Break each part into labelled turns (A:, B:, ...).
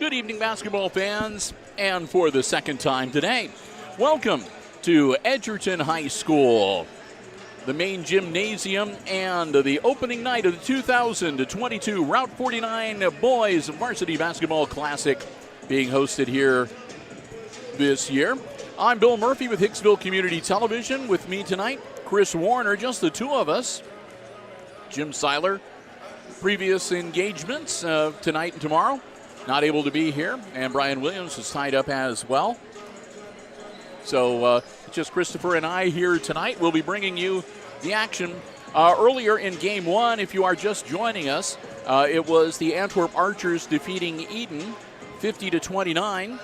A: Good evening, basketball fans, and for the second time today, welcome to Edgerton High School, the main gymnasium, and the opening night of the 2022 Route 49 Boys Varsity Basketball Classic being hosted here this year. I'm Bill Murphy with Hicksville Community Television. With me tonight, Chris Warner, just the two of us. Jim Seiler, previous engagements tonight and tomorrow, not able to be here, and Brian Williams is tied up as well. So just Christopher and I here tonight. We'll be bringing you the action. Earlier in Game 1, if you are just joining us, it was the Antwerp Archers defeating Eden 50-29.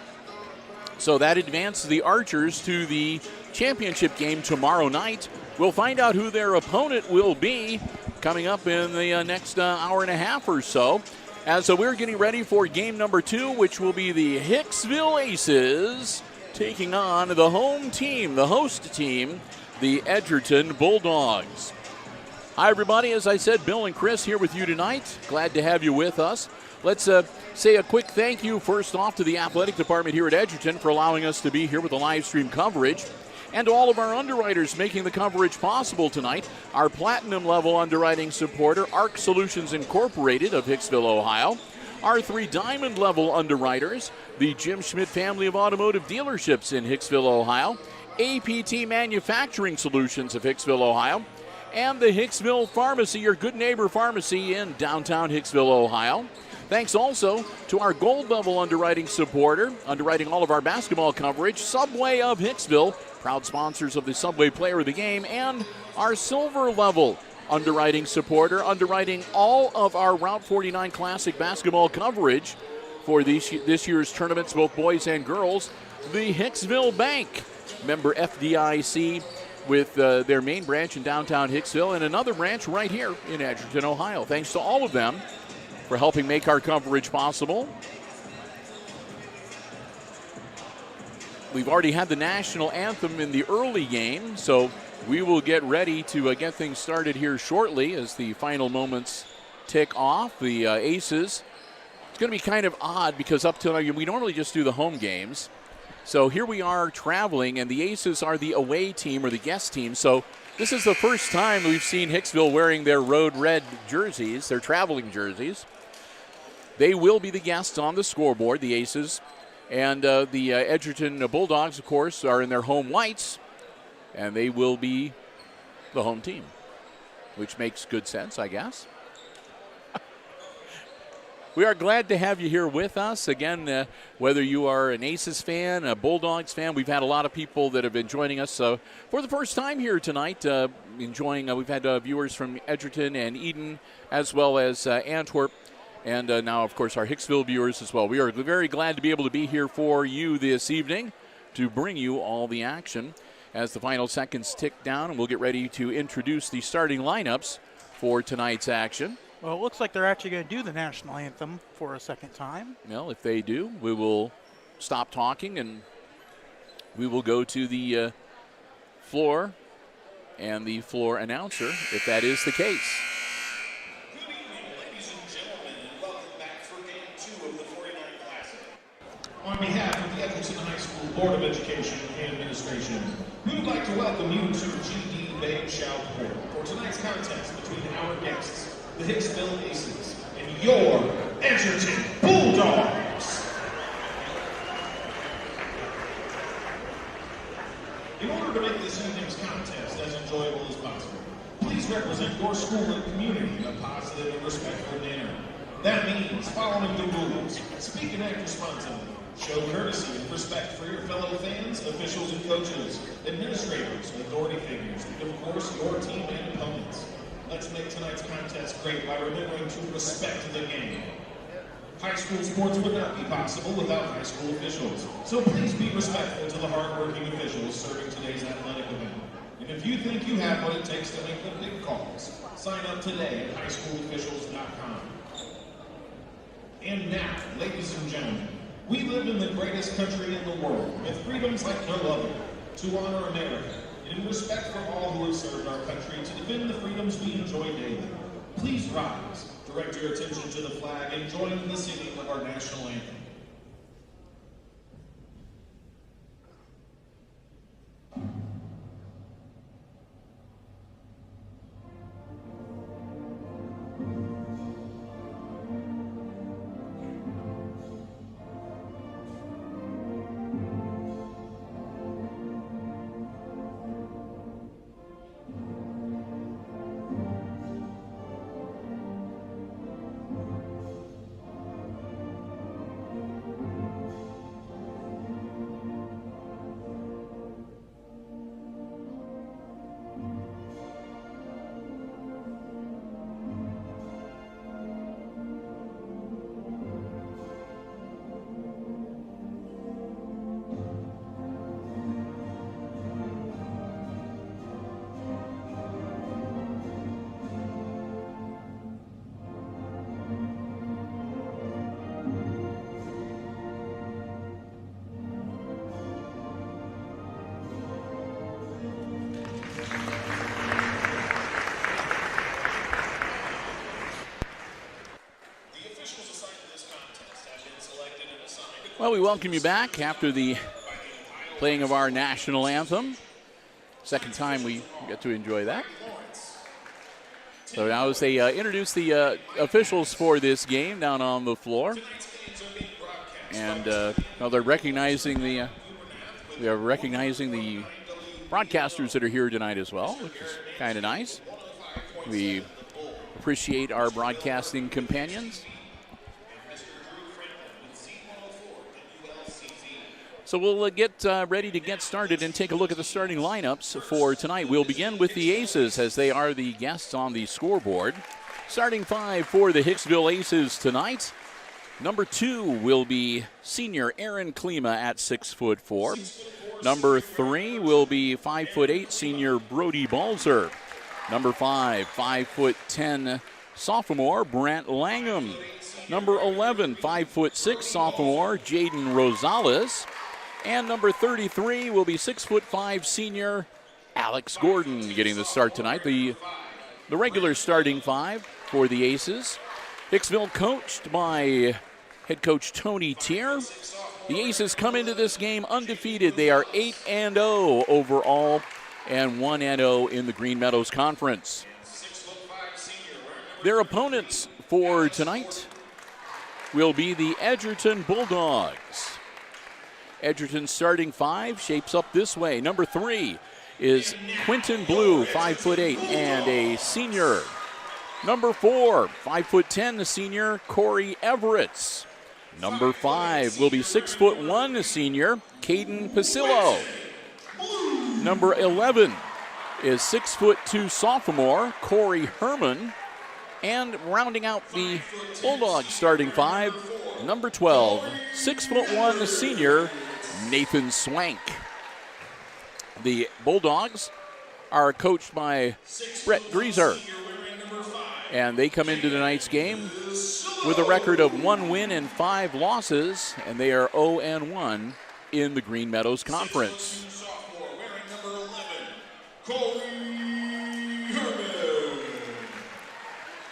A: So that advances the Archers to the championship game tomorrow night. We'll find out who their opponent will be coming up in the next hour and a half or so. As we're getting ready for game number 2, which will be the Hicksville Aces taking on the home team, the host team, the Edgerton Bulldogs. Hi, everybody. As I said, Bill and Chris here with you tonight. Glad to have you with us. Let's say a quick thank you first off to the athletic department here at Edgerton for allowing us to be here with the live stream coverage, and to all of our underwriters making the coverage possible tonight. Our platinum level underwriting supporter, ARC Solutions Incorporated of Hicksville, Ohio. Our 3 diamond level underwriters, the Jim Schmidt family of automotive dealerships in Hicksville, Ohio. APT Manufacturing Solutions of Hicksville, Ohio. And the Hicksville Pharmacy, your good neighbor pharmacy in downtown Hicksville, Ohio. Thanks also to our gold level underwriting supporter, underwriting all of our basketball coverage, Subway of Hicksville, proud sponsors of the Subway Player of the Game, and our silver level underwriting supporter, underwriting all of our Route 49 Classic basketball coverage for this year's tournaments, both boys and girls, the Hicksville Bank, member FDIC, with their main branch in downtown Hicksville and another branch right here in Edgerton, Ohio. Thanks to all of them for helping make our coverage possible. We've already had the national anthem in the early game, so we will get ready to get things started here shortly as the final moments tick off. The Aces, it's going to be kind of odd because up till now, we normally just do the home games. So here we are traveling, and the Aces are the away team or the guest team. So this is the first time we've seen Hicksville wearing their road red jerseys, their traveling jerseys. They will be the guests on the scoreboard, the Aces. And the Edgerton Bulldogs, of course, are in their home whites, and they will be the home team, which makes good sense, I guess. We are glad to have you here with us. Again, whether you are an Aces fan, a Bulldogs fan, we've had a lot of people that have been joining us for the first time here tonight, enjoying. We've had viewers from Edgerton and Eden, as well as Antwerp. And now, of course, our Hicksville viewers as well. We are very glad to be able to be here for you this evening to bring you all the action as the final seconds tick down, and we'll get ready to introduce the starting lineups for tonight's action.
B: Well, it looks like they're actually going to do the national anthem for a second time.
A: Well, if they do, we will stop talking and we will go to the floor and the floor announcer if that is the case.
C: On behalf of the Edgerton High School Board of Education and Administration, we would like to welcome you to GD Bay Shout Court for tonight's contest between our guests, the Hicksville Aces, and your Edgerton Bulldogs. In order to make this evening's contest as enjoyable as possible, please represent your school and community in a positive and respectful manner. That means following the rules, speak and act responsibly, show courtesy and respect for your fellow fans, officials and coaches, administrators, authority figures, and of course your team and opponents. Let's make tonight's contest great by remembering to respect the game. High school sports would not be possible without high school officials, so please be respectful to the hard-working officials serving today's athletic event. And if you think you have what it takes to make the big calls, sign up today at highschoolofficials.com. And now, ladies and gentlemen, we live in the greatest country in the world, with freedoms like no other. To honor America, and in respect for all who have served our country, to defend the freedoms we enjoy daily, please rise, direct your attention to the flag, and join in the singing of our national anthem.
A: Well, we welcome you back after the playing of our national anthem. Second time we get to enjoy that. So now as they introduce the officials for this game down on the floor. And now they're recognizing the broadcasters that are here tonight as well, which is kind of nice. We appreciate our broadcasting companions. So we'll get ready to get started and take a look at the starting lineups for tonight. We'll begin with the Aces as they are the guests on the scoreboard. Starting 5 for the Hicksville Aces tonight. Number 2 will be senior Aaron Klima at 6'4". Number 3 will be 5'8" senior Brody Balzer. Number 5, 5'10" sophomore Brant Langham. Number 11, 5'6" sophomore Jaden Rosales. And number 33 will be 6'5" senior Alex Gordon getting the start tonight. The regular starting 5 for the Aces. Hicksville coached by head coach Tony Tier. The Aces come into this game undefeated. They are 8-0 overall and 1-0 in the Green Meadows Conference. Their opponents for tonight will be the Edgerton Bulldogs. Edgerton's starting 5 shapes up this way. Number 3 is Quentin Blue, 5'8", and a senior. Number 4, 5'10", the senior Corey Everett. Number 5 will be 6'1", the senior Caden Pasillo. Number 11 is 6'2", sophomore Corey Herman. And rounding out the Bulldogs starting 5, number 12, 6'1", the senior Nathan Swank. The Bulldogs are coached by Brett Grieser. And they come into tonight's game with a record of 1 win and 5 losses, and they are 0-1 in the Green Meadows Conference.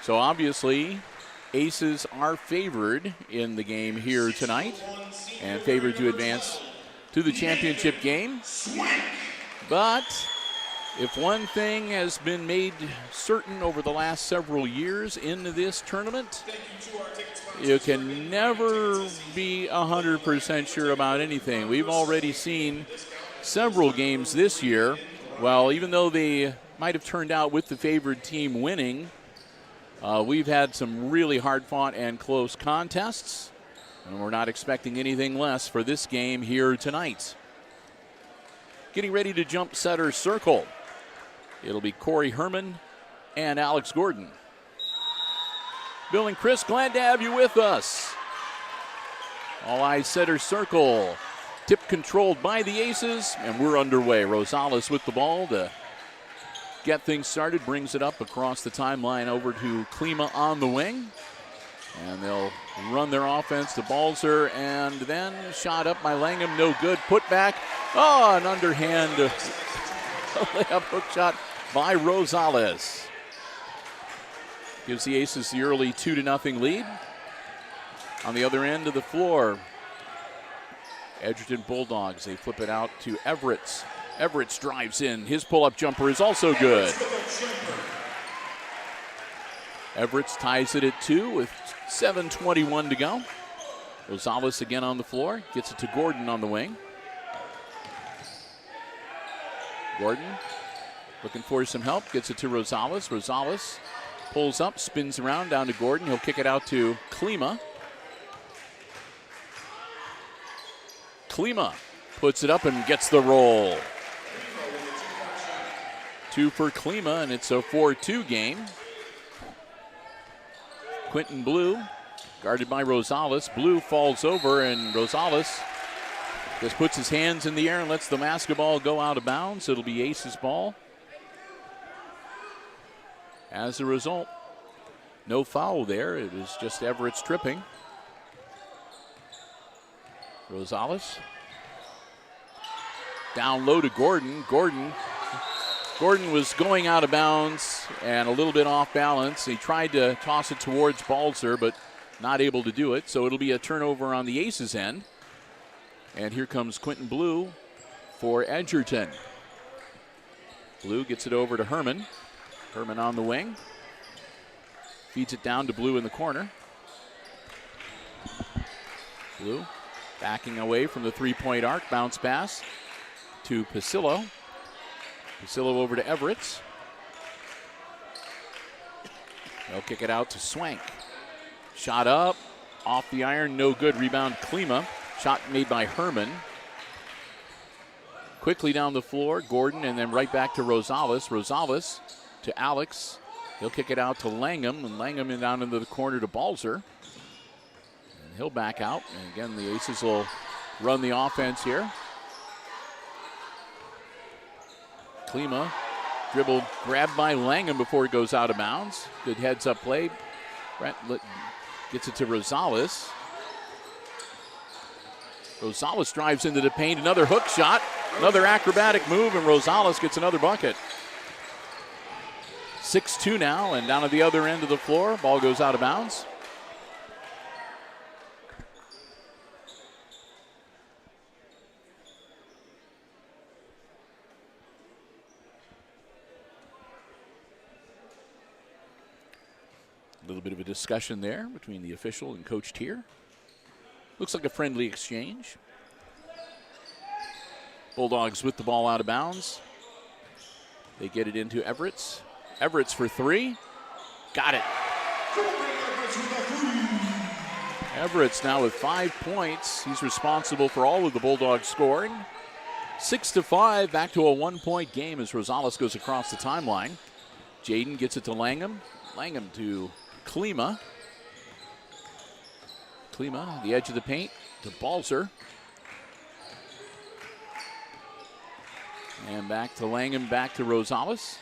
A: So obviously, Aces are favored in the game here tonight and favored to advance to the championship game. But if one thing has been made certain over the last several years in this tournament, you can never be 100% sure about anything. We've already seen several games this year. Well, even though they might have turned out with the favored team winning, we've had some really hard-fought and close contests, and we're not expecting anything less for this game here tonight. Getting ready to jump center circle. It'll be Corey Herman and Alex Gordon. Bill and Chris, glad to have you with us. All eyes center circle. Tip controlled by the Aces, and we're underway. Rosales with the ball to get things started, brings it up across the timeline over to Klima on the wing. And they'll run their offense to Balzer, and then shot up by Langham, no good. Put back, an underhand layup hook shot by Rosales. Gives the Aces the early 2-0 lead. On the other end of the floor, Edgerton Bulldogs, they flip it out to Everett. Everett drives in. His pull-up jumper is also good. Everett ties it at 2 with 7:21 to go. Rosales again on the floor. Gets it to Gordon on the wing. Gordon looking for some help. Gets it to Rosales. Rosales pulls up, spins around down to Gordon. He'll kick it out to Klima. Klima puts it up and gets the roll. 2 for Klima, and it's a 4-2 game. Quentin Blue, guarded by Rosales. Blue falls over, and Rosales just puts his hands in the air and lets the basketball go out of bounds. It'll be Aces ball. As a result, no foul there. It was just Everett's tripping. Rosales. Down low to Gordon. Gordon was going out of bounds and a little bit off balance. He tried to toss it towards Balzer, but not able to do it. So it'll be a turnover on the Aces end. And here comes Quentin Blue for Edgerton. Blue gets it over to Herman. Herman on the wing. Feeds it down to Blue in the corner. Blue backing away from the three-point arc. Bounce pass to Pasillo. Pasillo over to Everett. They'll kick it out to Swank. Shot up, off the iron, no good. Rebound Klima. Shot made by Herman. Quickly down the floor, Gordon, and then right back to Rosales. Rosales to Alex. He'll kick it out to Langham, and Langham down into the corner to Balzer. And he'll back out. And again, the Aces will run the offense here. Klima dribble grabbed by Langham before he goes out of bounds. Good heads-up play. Brett gets it to Rosales. Rosales drives into the paint. Another hook shot. Another acrobatic move, and Rosales gets another bucket. 6-2 now, and down at the other end of the floor. Ball goes out of bounds. A little bit of a discussion there between the official and Coach Tier. Looks like a friendly exchange. Bulldogs with the ball out of bounds. They get it into Everett. Everett for three. Got it. Everett's now with 5 points. He's responsible for all of the Bulldogs scoring. 6-5, back to a 1-point game as Rosales goes across the timeline. Jaden gets it to Langham. Langham to Klima. Klima, the edge of the paint to Balzer. And back to Langham, back to Rosales.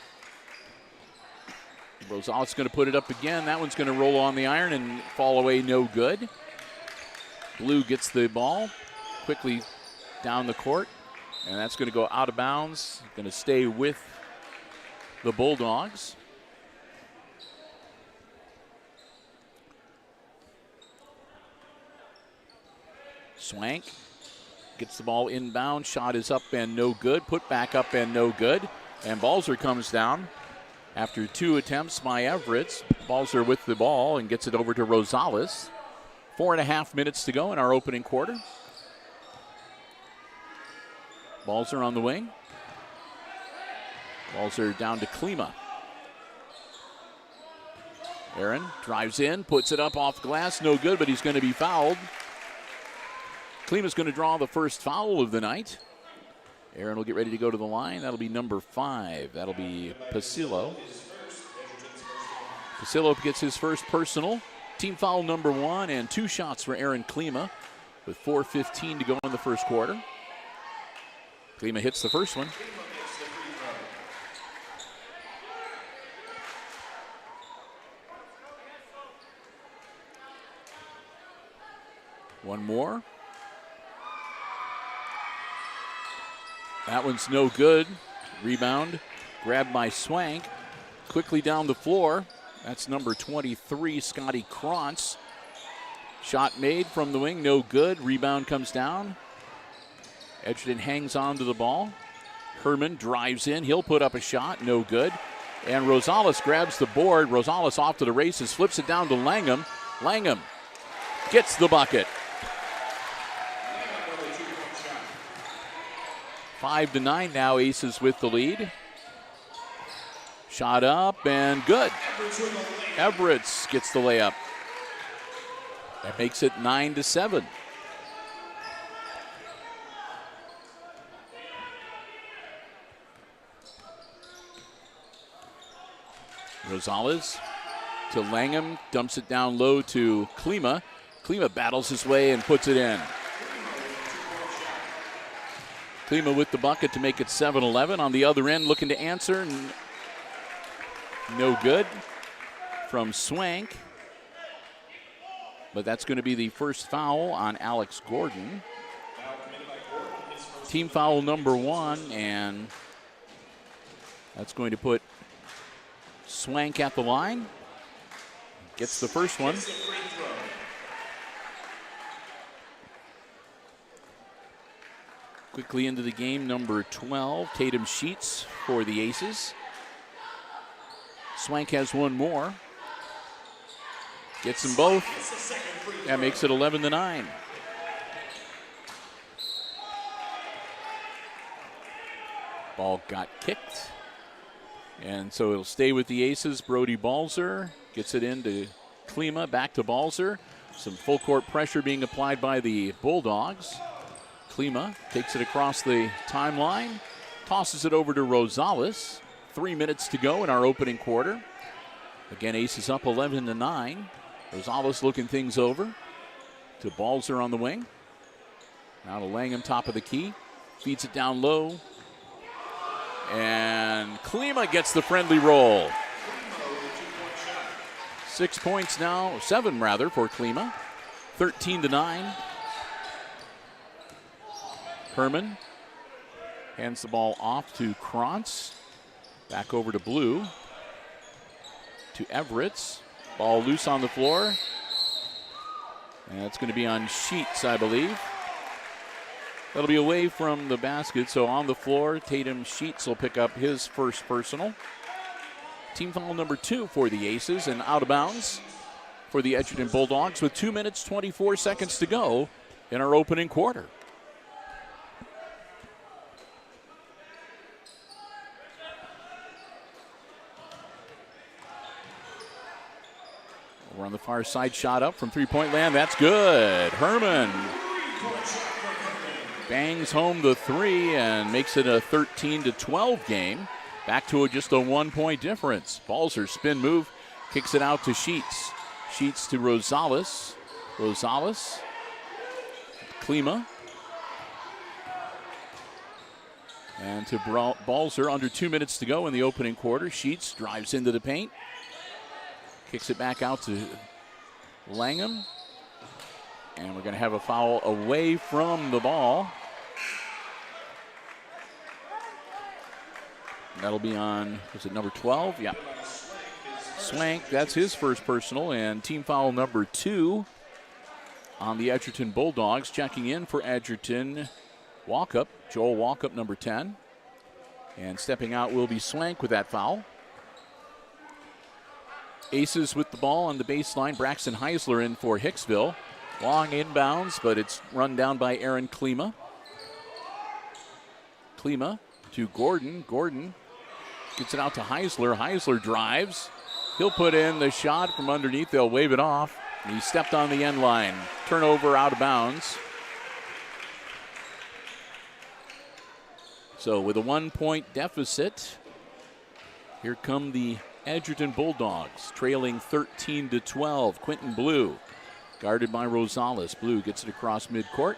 A: Rosales going to put it up again. That one's going to roll on the iron and fall away, no good. Blue gets the ball quickly down the court, and that's going to go out of bounds. Going to stay with the Bulldogs. Swank gets the ball inbound. Shot is up and no good. Put back up and no good. And Balzer comes down after 2 attempts by Everett. Balzer with the ball and gets it over to Rosales. 4.5 minutes to go in our opening quarter. Balzer on the wing. Balzer down to Klima. Aaron drives in, puts it up off glass. No good, but he's going to be fouled. Klima's going to draw the first foul of the night. Aaron will get ready to go to the line. That'll be number 5. That'll be Pasillo. Pasillo gets his first personal. Team foul number 1 and 2 shots for Aaron Klima with 4:15 to go in the first quarter. Klima hits the first one. One more. That one's no good. Rebound grabbed by Swank. Quickly down the floor. That's number 23, Scotty Krantz. Shot made from the wing, no good. Rebound comes down. Edgerton hangs on to the ball. Herman drives in. He'll put up a shot, no good. And Rosales grabs the board. Rosales off to the races, flips it down to Langham. Langham gets the bucket. 5-9 now, Aces with the lead. Shot up and good. Everett gets the layup. That makes it 9-7. Rosales to Langham, dumps it down low to Klima. Klima battles his way and puts it in. Klima with the bucket to make it 7-11. On the other end, looking to answer. No good from Swank. But that's going to be the first foul on Alex Gordon. Team foul number 1, and that's going to put Swank at the line. Gets the first one. Quickly into the game, number 12, Tatum Sheets for the Aces. Swank has one more. Gets them both. That makes it 11-9. Ball got kicked. And so it'll stay with the Aces. Brody Balzer gets it into Klima, back to Balzer. Some full court pressure being applied by the Bulldogs. Klima takes it across the timeline, tosses it over to Rosales. 3 minutes to go in our opening quarter. Again, Aces up 11-9. Rosales looking things over to Balzer on the wing. Now to Langham, top of the key. Feeds it down low. And Klima gets the friendly roll. 6 points now, 7 rather, for Klima. 13-9. Herman hands the ball off to Krantz. Back over to Blue. To Everett. Ball loose on the floor. And it's going to be on Sheets, I believe. That'll be away from the basket, so on the floor, Tatum Sheets will pick up his first personal. Team foul number 2 for the Aces, and out of bounds for the Edgerton Bulldogs with 2 minutes, 24 seconds to go in our opening quarter. We're on the far side, shot up from three-point land. That's good. Herman bangs home the three and makes it a 13-12 game. Back to just a 1 point difference. Balzer spin move, kicks it out to Sheets. Sheets to Rosales. Rosales. Klima. And to Balzer, under 2 minutes to go in the opening quarter. Sheets drives into the paint. Kicks it back out to Langham. And we're going to have a foul away from the ball. That'll be on, was it number 12? Yeah. Swank, that's his first personal, and team foul number 2 on the Edgerton Bulldogs. Checking in for Edgerton, Walkup, Joel Walkup, number 10. And stepping out will be Swank with that foul. Aces with the ball on the baseline. Braxton Heisler in for Hicksville. Long inbounds, but it's run down by Aaron Klima. Klima to Gordon. Gordon gets it out to Heisler. Heisler drives. He'll put in the shot from underneath. They'll wave it off. He stepped on the end line. Turnover out of bounds. So with a 1 point deficit, here come the Edgerton Bulldogs, trailing 13-12. Quentin Blue, guarded by Rosales. Blue gets it across midcourt.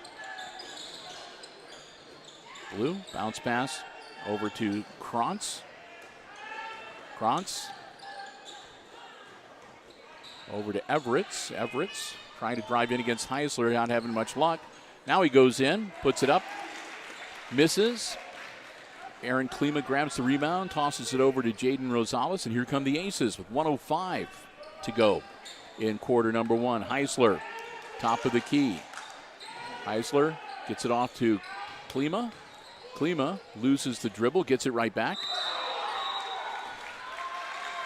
A: Blue, bounce pass over to Krantz. Krantz over to Everett. Everett trying to drive in against Heisler, not having much luck. Now he goes in, puts it up, misses. Aaron Klima grabs the rebound, tosses it over to Jaden Rosales, and here come the Aces with 1:05 to go in quarter number 1. Heisler, top of the key. Heisler gets it off to Klima. Klima loses the dribble, gets it right back.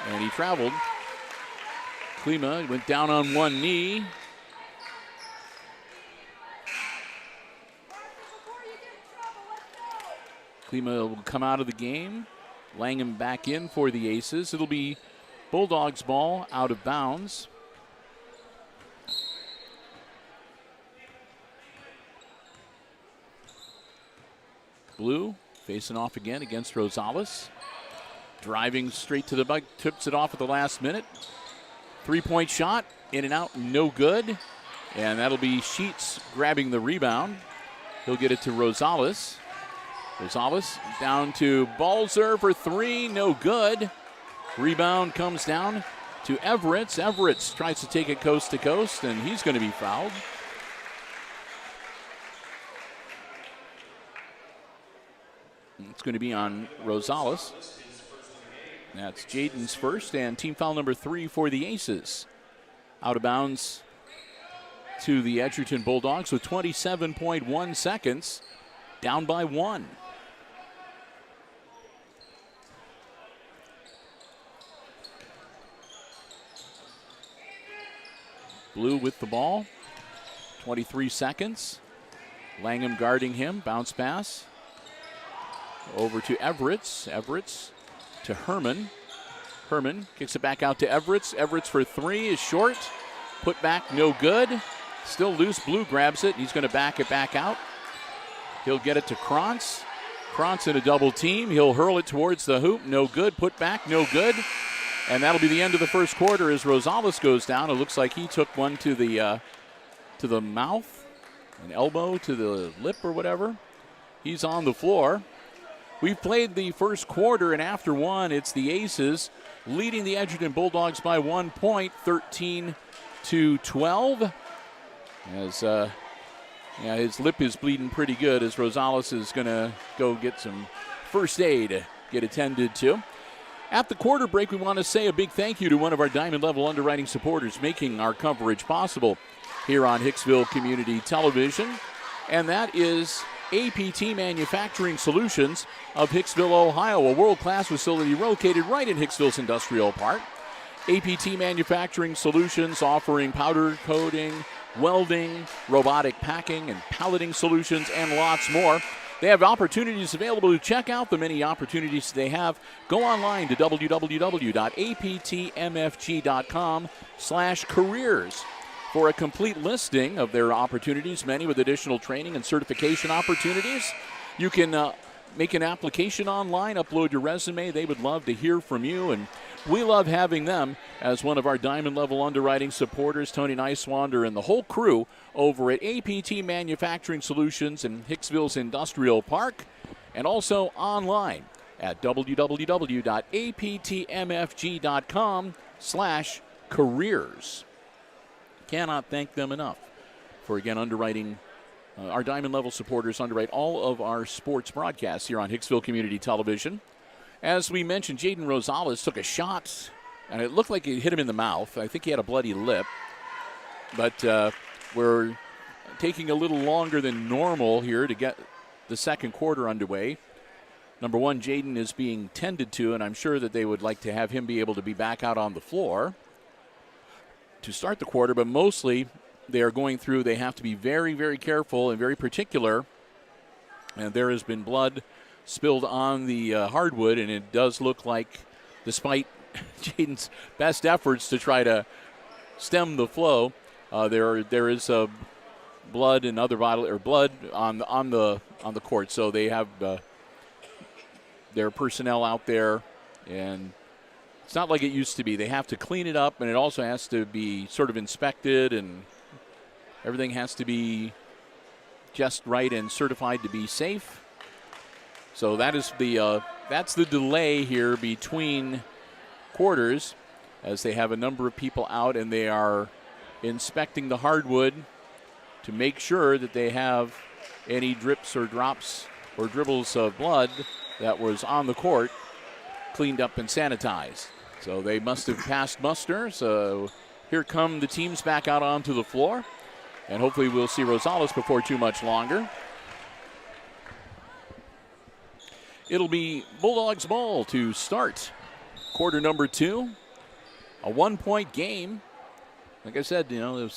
A: And he traveled. Klima went down on one knee. Klima will come out of the game. Langham back in for the Aces. It'll be Bulldogs ball out of bounds. Blue facing off again against Rosales. Driving straight to the bucket, tips it off at the last minute. 3 point shot, in and out, no good. And that'll be Sheets grabbing the rebound. He'll get it to Rosales. Rosales down to Balzer for three, no good. Rebound comes down to Everett. Everett tries to take it coast to coast, and he's going to be fouled. It's going to be on Rosales. That's Jaden's first, and team foul number 3 for the Aces. Out of bounds to the Edgerton Bulldogs with 27.1 seconds. down by 1. Blue with the ball. 23 seconds. Langham guarding him. Bounce pass. Over to Everett. Everett to Herman. Herman kicks it back out to Everett. Everett for 3 is short. Put back, no good. Still loose. Blue grabs it. He's going to back it back out. He'll get it to Krantz. Krantz in a double team. He'll hurl it towards the hoop. No good. Put back, no good. And that'll be the end of the first quarter as Rosales goes down. It looks like he took one to the mouth, an elbow to the lip or whatever. He's on the floor. We've played the first quarter, and after one, it's the Aces leading the Edgerton Bulldogs by 1 point, 13-12. As his lip is bleeding pretty good as Rosales is going to go get some first aid, get attended to. At the quarter break, we want to say a big thank you to one of our Diamond Level underwriting supporters making our coverage possible here on Hicksville Community Television, and that is APT Manufacturing Solutions of Hicksville, Ohio, a world-class facility located right in Hicksville's Industrial Park. APT Manufacturing Solutions offering powder coating, welding, robotic packing, and palleting solutions, and lots more. They have opportunities available. To check out the many opportunities they have, go online to www.aptmfg.com/careers for a complete listing of their opportunities, many with additional training and certification opportunities. You can make an application online, upload your resume. They would love to hear from you, and we love having them as one of our Diamond Level underwriting supporters. Tony Niswander and the whole crew over at APT Manufacturing Solutions in Hicksville's Industrial Park, and also online at www.aptmfg.com/careers. Cannot thank them enough for, again, underwriting. Our Diamond Level supporters underwrite all of our sports broadcasts here on Hicksville Community Television. As we mentioned, Jaden Rosales took a shot, and it looked like it hit him in the mouth. I think he had a bloody lip. But we're taking a little longer than normal here to get the second quarter underway. Number one, Jaden is being tended to, and I'm sure that they would like to have him be able to be back out on the floor to start the quarter, but mostly they are going through. They have to be very, very careful and very particular. And there has been blood spilled on the hardwood, and it does look like, despite Jaden's best efforts to try to stem the flow, there is blood and other blood on the court. So they have their personnel out there, and it's not like it used to be. They have to clean it up, and it also has to be sort of inspected, and everything has to be just right and certified to be safe. So that is that's the delay here between quarters, as they have a number of people out and they are inspecting the hardwood to make sure that they have any drips or drops or dribbles of blood that was on the court cleaned up and sanitized. So they must have passed muster. So here come the teams back out onto the floor. And hopefully we'll see Rosales before too much longer. It'll be Bulldogs ball to start quarter number 2. A 1-point game. Like I said, you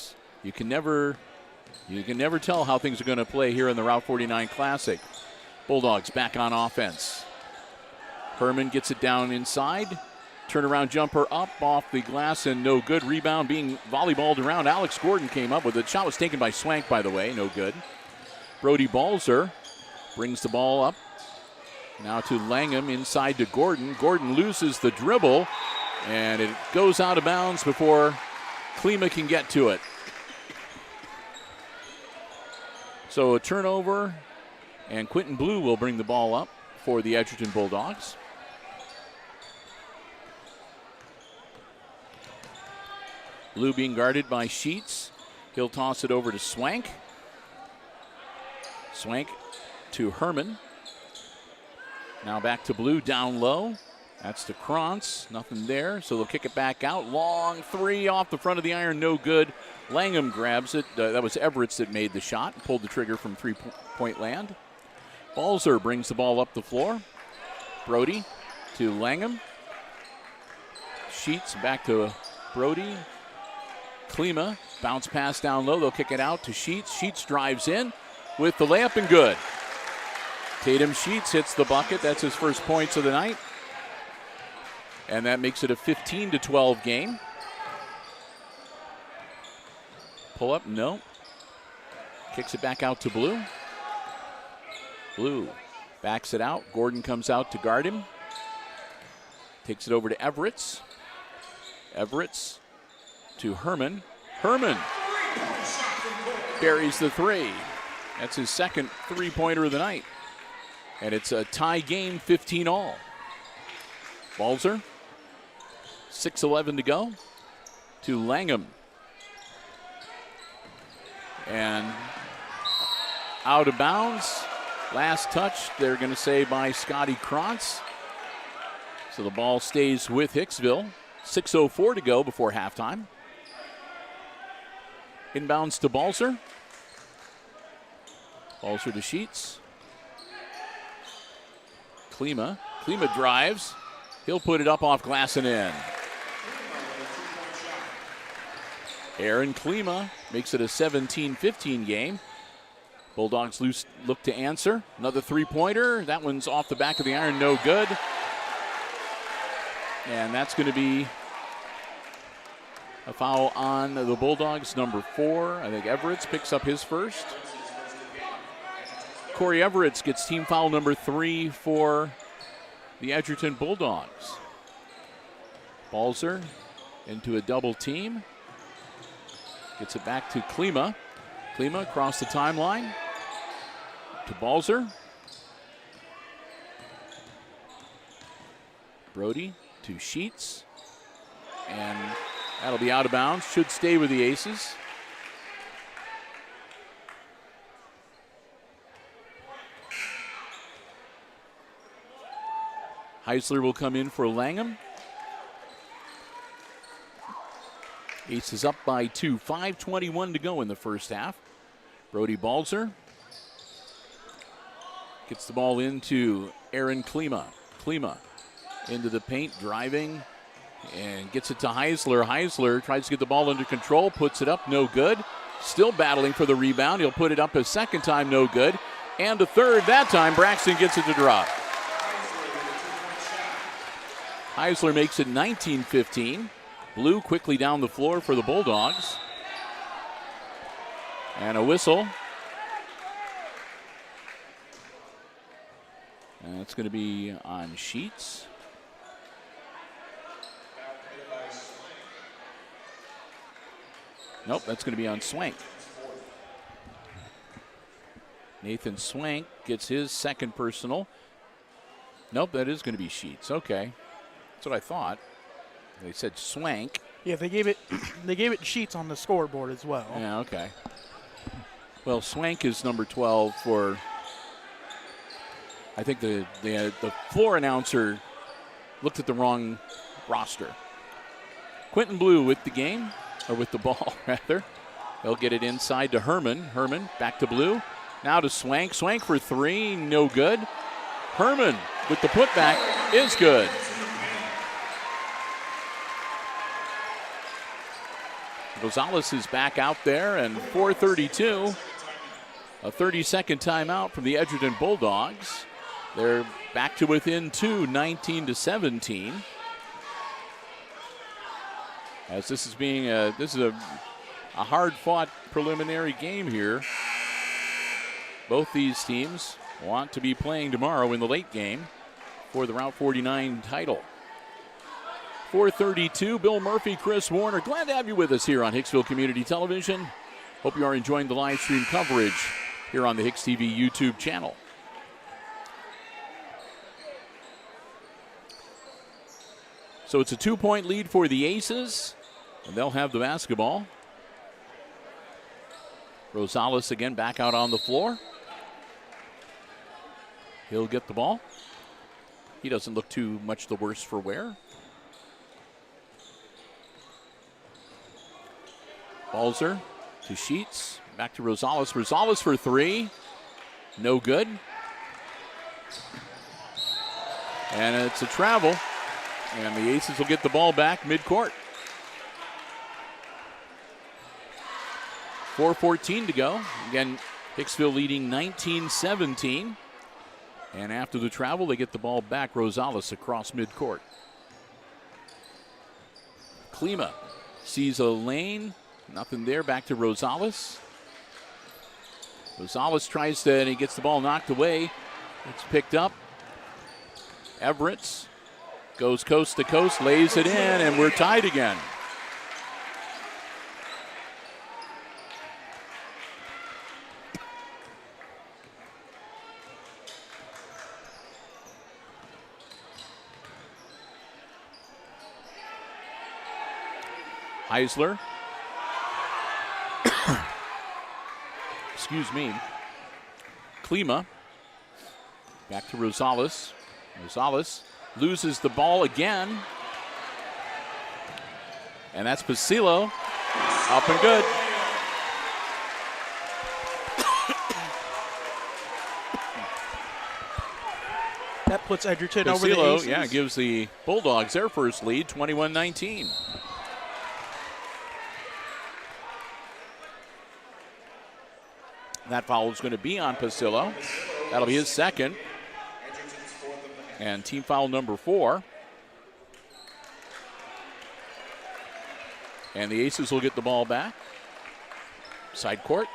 A: can never tell how things are going to play here in the Route 49 Classic. Bulldogs back on offense. Herman gets it down inside. Turnaround jumper up off the glass and no good. Rebound being volleyballed around. Alex Gordon came up with it. Shot was taken by Swank, by the way. No good. Brody Balzer brings the ball up. Now to Langham, inside to Gordon. Gordon loses the dribble, and it goes out of bounds before Klima can get to it. So a turnover, and Quentin Blue will bring the ball up for the Edgerton Bulldogs. Blue being guarded by Sheets. He'll toss it over to Swank. Swank to Herman. Now back to Blue, down low. That's to Krantz. Nothing there, so they'll kick it back out. Long three off the front of the iron, no good. Langham grabs it. That was Everett that made the shot, pulled the trigger from three-point land. Balzer brings the ball up the floor. Brody to Langham. Sheets back to Brody. Klima, bounce pass down low. They'll kick it out to Sheets. Sheets drives in with the layup and good. Tatum Sheets hits the bucket. That's his first points of the night. And that makes it a 15-12 game. Pull up, no. Kicks it back out to Blue. Blue backs it out. Gordon comes out to guard him. Takes it over to Everett. Everett to Herman. Herman buries the three. That's his second three-pointer of the night. And it's a tie game, 15-all. Balzer, 6:11 to go, to Langham. And out of bounds. Last touch, they're going to say by Scotty Krantz. So the ball stays with Hicksville. 6:04 to go before halftime. Inbounds to Balzer. Balzer to Sheets. Klima. Klima drives. He'll put it up off glass and in. Aaron Klima makes it a 17-15 game. Bulldogs look to answer. Another three-pointer. That one's off the back of the iron, no good. And that's going to be a foul on the Bulldogs, number 4. I think Everett picks up his first. Corey Everett gets team foul number 3 for the Edgerton Bulldogs. Balzer into a double team. Gets it back to Klima. Klima across the timeline to Balzer. Brody to Sheets. And that'll be out of bounds. Should stay with the Aces. Heisler will come in for Langham. Aces up by 2. 5:21 to go in the first half. Brody Balzer gets the ball into Aaron Klima. Klima into the paint, driving, and gets it to Heisler. Heisler tries to get the ball under control, puts it up, no good. Still battling for the rebound. He'll put it up a second time, no good. And a third, that time Braxton gets it to drop. Heisler makes it 19-15. Blue quickly down the floor for the Bulldogs. And a whistle. And it's going to be on Sheets. Nope, that's going to be on Swank. Nathan Swank gets his second personal. Nope, that is going to be Sheets. Okay. That's what I thought. They said Swank.
B: Yeah, they gave it Sheets on the scoreboard as well.
A: Yeah, okay. Well, Swank is number 12 for, I think the floor announcer looked at the wrong roster. Quentin Blue with the game, or with the ball, rather. They'll get it inside to Herman. Herman back to Blue. Now to Swank. Swank for 3, no good. Herman with the putback is good. Gonzalez is back out there, and 4:32. A 30-second timeout from the Edgerton Bulldogs. They're back to within 2, 19-17. As this is being a hard-fought preliminary game here. Both these teams want to be playing tomorrow in the late game for the Route 49 title. 4:32, Bill Murphy, Chris Warner. Glad to have you with us here on Hicksville Community Television. Hope you are enjoying the live stream coverage here on the HIX-TV YouTube channel. So it's a 2-point lead for the Aces, and they'll have the basketball. Rosales again back out on the floor. He'll get the ball. He doesn't look too much the worse for wear. Balzer to Sheets. Back to Rosales. Rosales for 3. No good. And it's a travel. And the Aces will get the ball back midcourt. 4:14 to go. Again, Hicksville leading 19-17. And after the travel, they get the ball back. Rosales across midcourt. Klima sees a lane. Nothing there. Back to Rosales. Rosales tries to, and he gets the ball knocked away. It's picked up. Everett goes coast to coast, lays it in, and we're tied again. Heisler. Excuse me. Klima. Back to Rosales. Rosales loses the ball again. And that's Pasillo. Up and good.
B: That puts Edgerton over the Aces.
A: Yeah, gives the Bulldogs their first lead, 21-19. That foul is going to be on Pasillo. That'll be his second. And team foul number 4. And the Aces will get the ball back. Side court.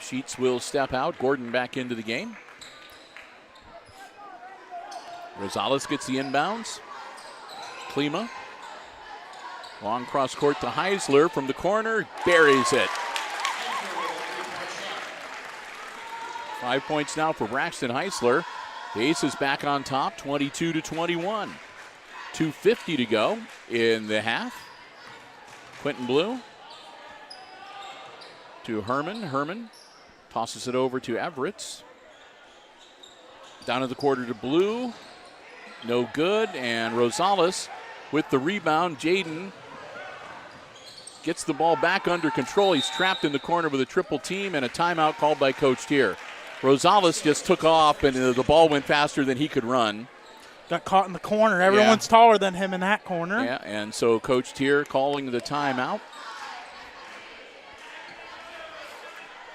A: Sheets will step out. Gordon back into the game. Rosales gets the inbounds. Klima. Long cross court to Heisler from the corner. Buries it. 5 points now for Braxton Heisler. The Aces back on top, 22-21. 2:50 to go in the half. Quentin Blue to Herman. Herman tosses it over to Everett. Down to the quarter to Blue. No good. And Rosales with the rebound. Jaden gets the ball back under control. He's trapped in the corner with a triple team and a timeout called by Coach Tier. Rosales just took off, and the ball went faster than he could run.
B: Got caught in the corner. Everyone's taller than him in that corner.
A: Yeah, and so Coach Tier calling the timeout.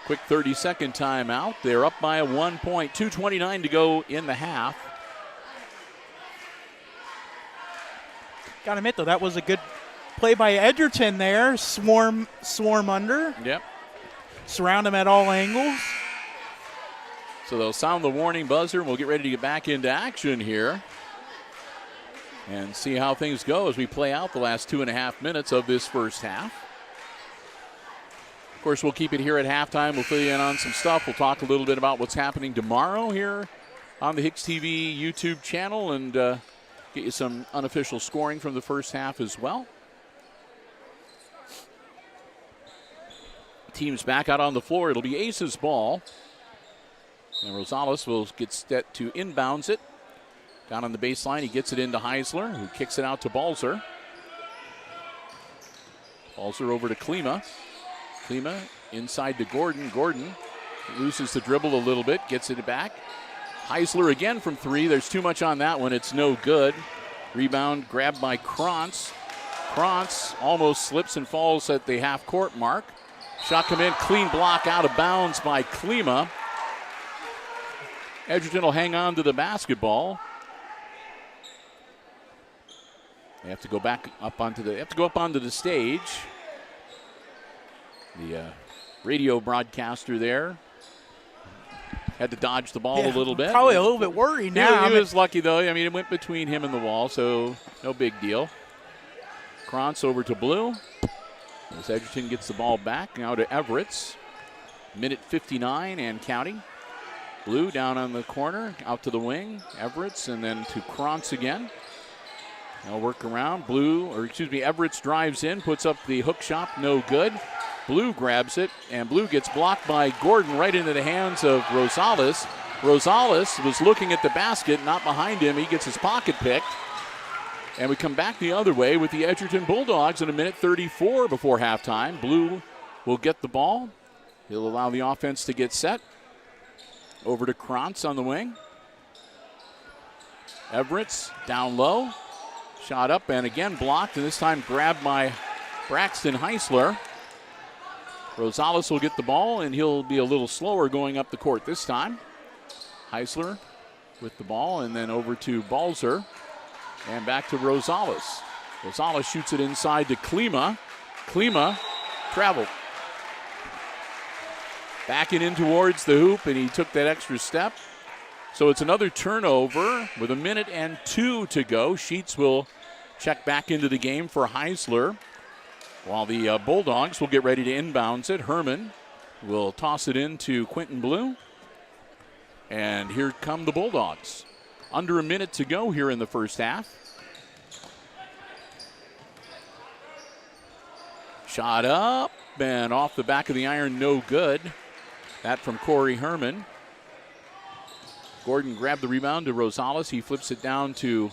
A: Quick 30-second timeout. They're up by 1 point. 2:29 to go in the half.
B: Got to admit, though, that was a good play by Edgerton there. Swarm under.
A: Yep.
B: Surround him at all angles.
A: So they'll sound the warning buzzer, and we'll get ready to get back into action here and see how things go as we play out the last 2.5 minutes of this first half. Of course, we'll keep it here at halftime. We'll fill you in on some stuff. We'll talk a little bit about what's happening tomorrow here on the HIX-TV YouTube channel and get you some unofficial scoring from the first half as well. Team's back out on the floor. It'll be Aces ball. And Rosales will get set to inbounds it. Down on the baseline, he gets it into Heisler, who kicks it out to Balzer. Balzer over to Klima. Klima inside to Gordon. Gordon loses the dribble a little bit, gets it back. Heisler again from 3. There's too much on that one. It's no good. Rebound grabbed by Krantz. Krantz almost slips and falls at the half-court mark. Shot come in, clean block out of bounds by Klima. Edgerton will hang on to the basketball. They have to go back up onto the stage. The radio broadcaster there had to dodge the ball a little bit.
B: Probably a little bit worried now.
A: He was lucky though. I mean, it went between him and the wall, so no big deal. Krantz over to Blue. As Edgerton gets the ball back now to Everett. Minute 59 and counting. Blue down on the corner, out to the wing. Everett, and then to Krantz again. They'll work around. Everett drives in, puts up the hook shot, no good. Blue grabs it, and Blue gets blocked by Gordon right into the hands of Rosales. Rosales was looking at the basket, not behind him. He gets his pocket picked. And we come back the other way with the Edgerton Bulldogs in a minute 34 before halftime. Blue will get the ball. He'll allow the offense to get set. Over to Krantz on the wing. Everett's down low. Shot up and again blocked, and this time grabbed by Braxton Heisler. Rosales will get the ball, and he'll be a little slower going up the court this time. Heisler with the ball, and then over to Balzer. And back to Rosales. Rosales shoots it inside to Klima. Klima traveled. Backing in towards the hoop, and he took that extra step. So it's another turnover with 1:02 to go. Sheets will check back into the game for Heisler, while the Bulldogs will get ready to inbounds it. Herman will toss it in to Quentin Blue. And here come the Bulldogs. Under a minute to go here in the first half. Shot up and off the back of the iron, no good. That from Corey Herman. Gordon grabbed the rebound to Rosales. He flips it down to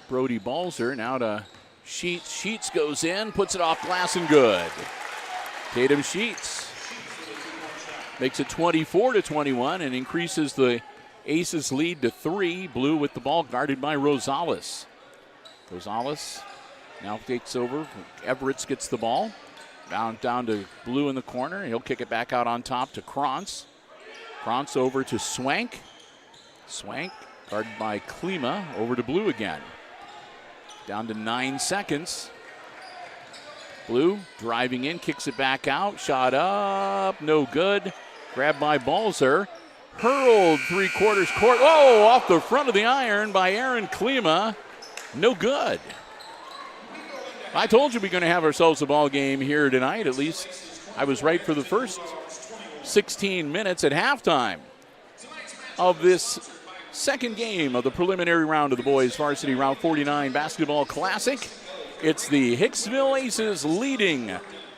A: Brody Balzer. Now to Sheets. Sheets goes in, puts it off glass and good. Tatum Sheets makes it 24-21 and increases the Aces lead to 3. Blue with the ball guarded by Rosales. Rosales now takes over. Everett gets the ball. Down to Blue in the corner. He'll kick it back out on top to Krantz. Krantz over to Swank. Swank guarded by Klima. Over to Blue again. Down to 9 seconds. Blue driving in, kicks it back out. Shot up, no good. Grabbed by Balzer. Hurled three-quarters court. Oh, off the front of the iron by Aaron Klima. No good. I told you we're going to have ourselves a ball game here tonight. At least I was right for the first 16 minutes at halftime of this second game of the preliminary round of the Boys Varsity Route 49 Basketball Classic. It's the Hicksville Aces leading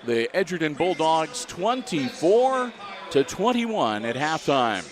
A: the Edgerton Bulldogs 24-21 at halftime.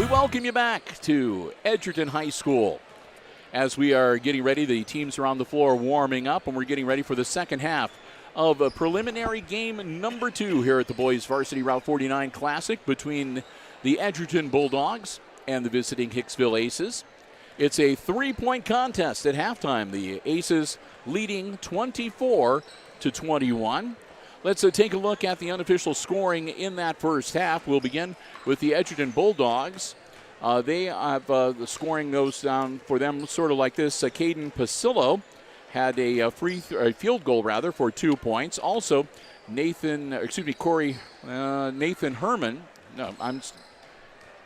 A: Welcome you back to Edgerton High School. As we are getting ready, the teams are on the floor warming up, and we're getting ready for the second half of a preliminary game number 2 here at the Boys Varsity Route 49 Classic between the Edgerton Bulldogs and the visiting Hicksville Aces. It's a 3-point contest at halftime. The Aces leading 24-21. Let's take a look at the unofficial scoring in that first half. We'll begin with the Edgerton Bulldogs. They have the scoring goes down for them sort of like this. Caden Pasillo had a field goal for 2 points. Also, Nathan Herman. No, let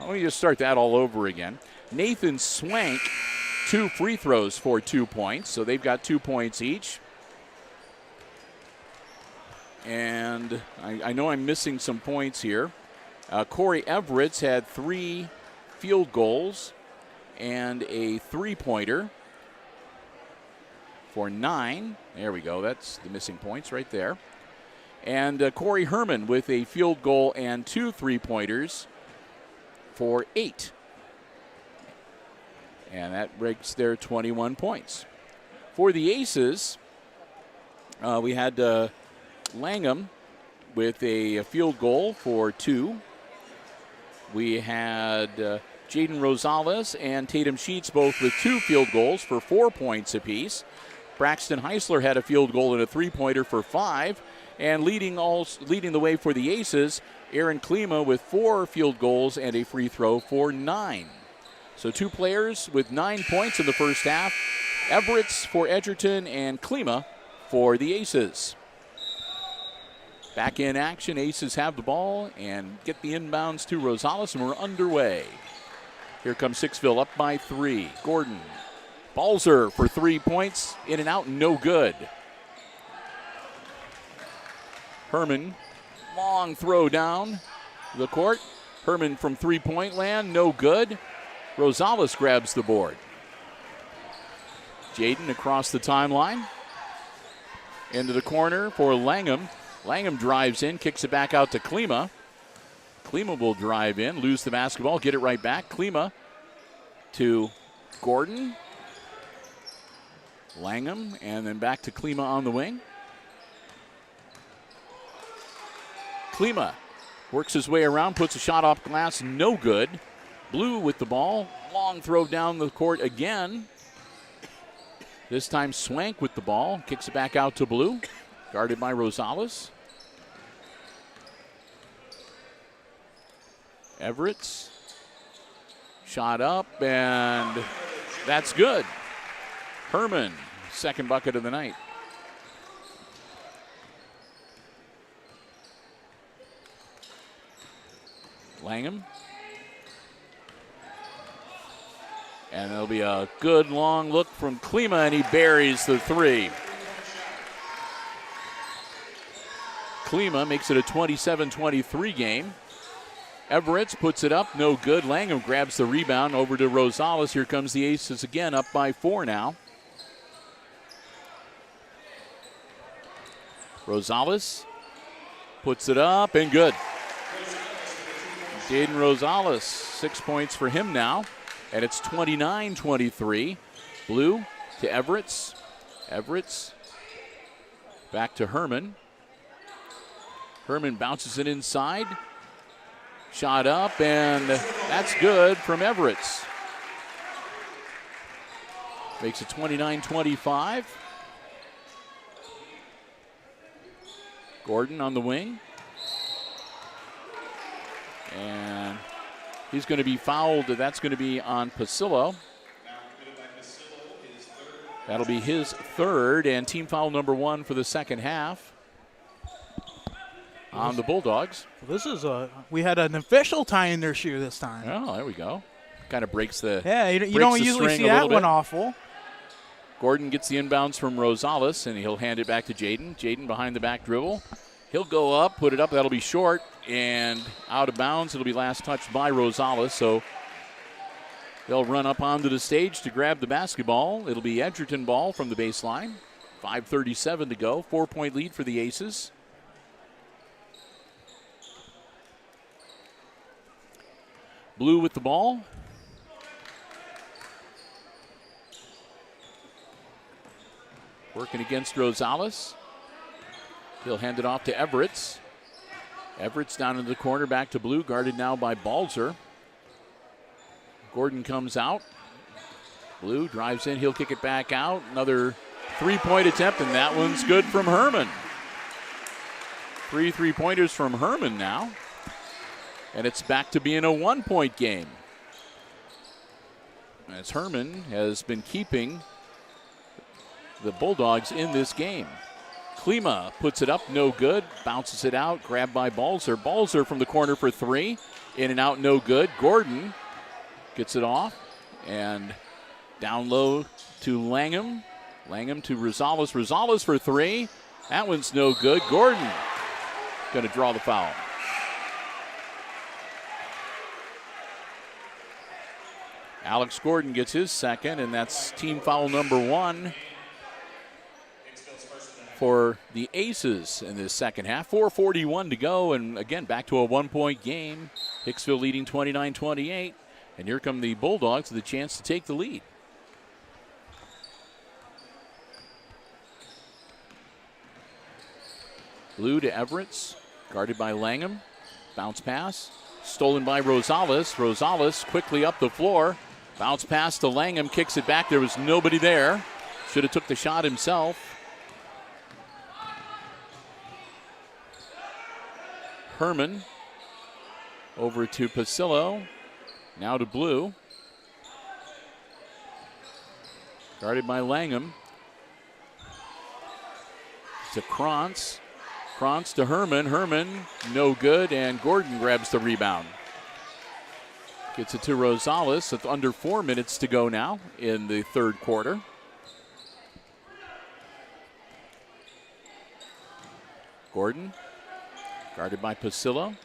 A: me just start that all over again. Nathan Swank, 2 free throws for 2 points. So they've got 2 points each. And I know I'm missing some points here. Corey Everett's had 3 field goals and a 3-pointer for 9. There we go. That's the missing points right there. And Corey Herman with a field goal and 2 3-pointers for 8. And that breaks their 21 points. For the Aces, we had Langham with a field goal for 2. We had Jaden Rosales and Tatum Sheets both with 2 field goals for 4 points apiece. Braxton Heisler had a field goal and a 3-pointer for 5. And leading the way for the Aces, Aaron Klima with 4 field goals and a free throw for 9. So 2 players with 9 points in the first half. Everett's for Edgerton and Klima for the Aces. Back in action, Aces have the ball and get the inbounds to Rosales, and we're underway. Here comes Hicksville up by 3. Gordon. Balzer for 3 points, in and out, no good. Herman, long throw down the court. Herman from three-point land, no good. Rosales grabs the board. Jaden across the timeline. Into the corner for Langham. Langham drives in, kicks it back out to Klima. Klima will drive in, lose the basketball, get it right back. Klima to Gordon. Langham, and then back to Klima on the wing. Klima works his way around, puts a shot off glass, no good. Blue with the ball, long throw down the court again. This time Swank with the ball, kicks it back out to Blue, guarded by Rosales. Everett's shot up, and that's good. Herman, second bucket of the night. Langham. And there'll be a good long look from Klima, and he buries the 3. Klima makes it a 27-23 game. Everett puts it up, no good. Langham grabs the rebound over to Rosales. Here comes the Aces again, up by 4 now. Rosales puts it up, and good. Jaden Rosales, 6 points for him now. And it's 29-23. Blue to Everett's. Everett's back to Herman. Herman bounces it inside. Shot up, and that's good from Everett's. Makes it 29-25. Gordon on the wing. And he's going to be fouled. That's going to be on Pasillo. That'll be his third, and team foul number 1 for the second half on the Bulldogs.
B: This is we had an official tying their shoe this time.
A: Oh, there we go. Kind of breaks the
B: you don't usually see that one awful.
A: Gordon gets the inbounds from Rosales, and he'll hand it back to Jaden. Jaden behind the back dribble. He'll go up, put it up. That'll be short and out of bounds. It'll be last touched by Rosales. So they'll run up onto the stage to grab the basketball. It'll be Edgerton ball from the baseline. 5:37 to go. 4-point lead for the Aces. Blue with the ball. Working against Rosales. He'll hand it off to Everett's. Everett's down in the corner, back to Blue, guarded now by Balzer. Gordon comes out. Blue drives in, he'll kick it back out. Another 3-point attempt, and that one's good from Herman. 3 3-pointers from Herman now. And it's back to being a 1-point game. As Herman has been keeping the Bulldogs in this game. Klima puts it up, no good. Bounces it out, grabbed by Balzer. Balzer from the corner for 3. In and out, no good. Gordon gets it off. And down low to Langham. Langham to Rosales. Rosales for 3. That one's no good. Gordon going to draw the foul. Alex Gordon gets his second, and that's team foul number 1 for the Aces in this second half. 4:41 to go, and again, back to a 1-point game. Hicksville leading 29-28, and here come the Bulldogs with a chance to take the lead. Blue to Everett's, guarded by Langham. Bounce pass, stolen by Rosales. Rosales quickly up the floor. Bounce pass to Langham, kicks it back. There was nobody there. Should have took the shot himself. Herman over to Pasillo. Now to Blue. Guarded by Langham. To Krantz. Krantz to Herman. Herman, no good, and Gordon grabs the rebound. Gets it to Rosales with under 4 minutes to go now in the third quarter. Gordon, guarded by Pasillo.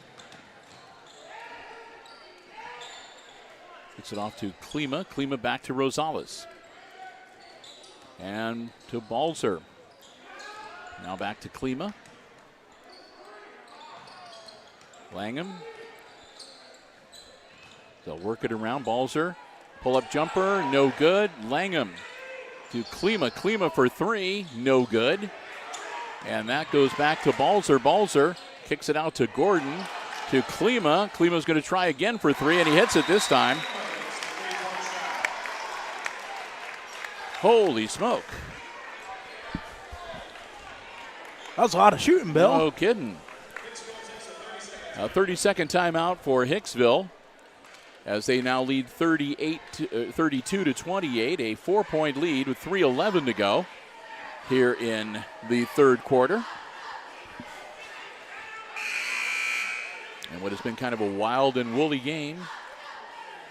A: Gets it off to Klima. Klima back to Rosales. And to Balzer. Now back to Klima. Langham. They'll work it around. Balzer. Pull-up jumper, no good. Langham to Klima. Klima for three, no good. And that goes back to Balzer. Balzer kicks it out to Gordon. To Klima. Klima's going to try again for three, and he hits it this time. Holy smoke.
B: That was a lot of shooting, Bill.
A: No kidding. A 30-second timeout for Hicksville as they now lead 32 to 28, a 4-point lead with 3:11 to go here in the third quarter. And what has been kind of a wild and woolly game.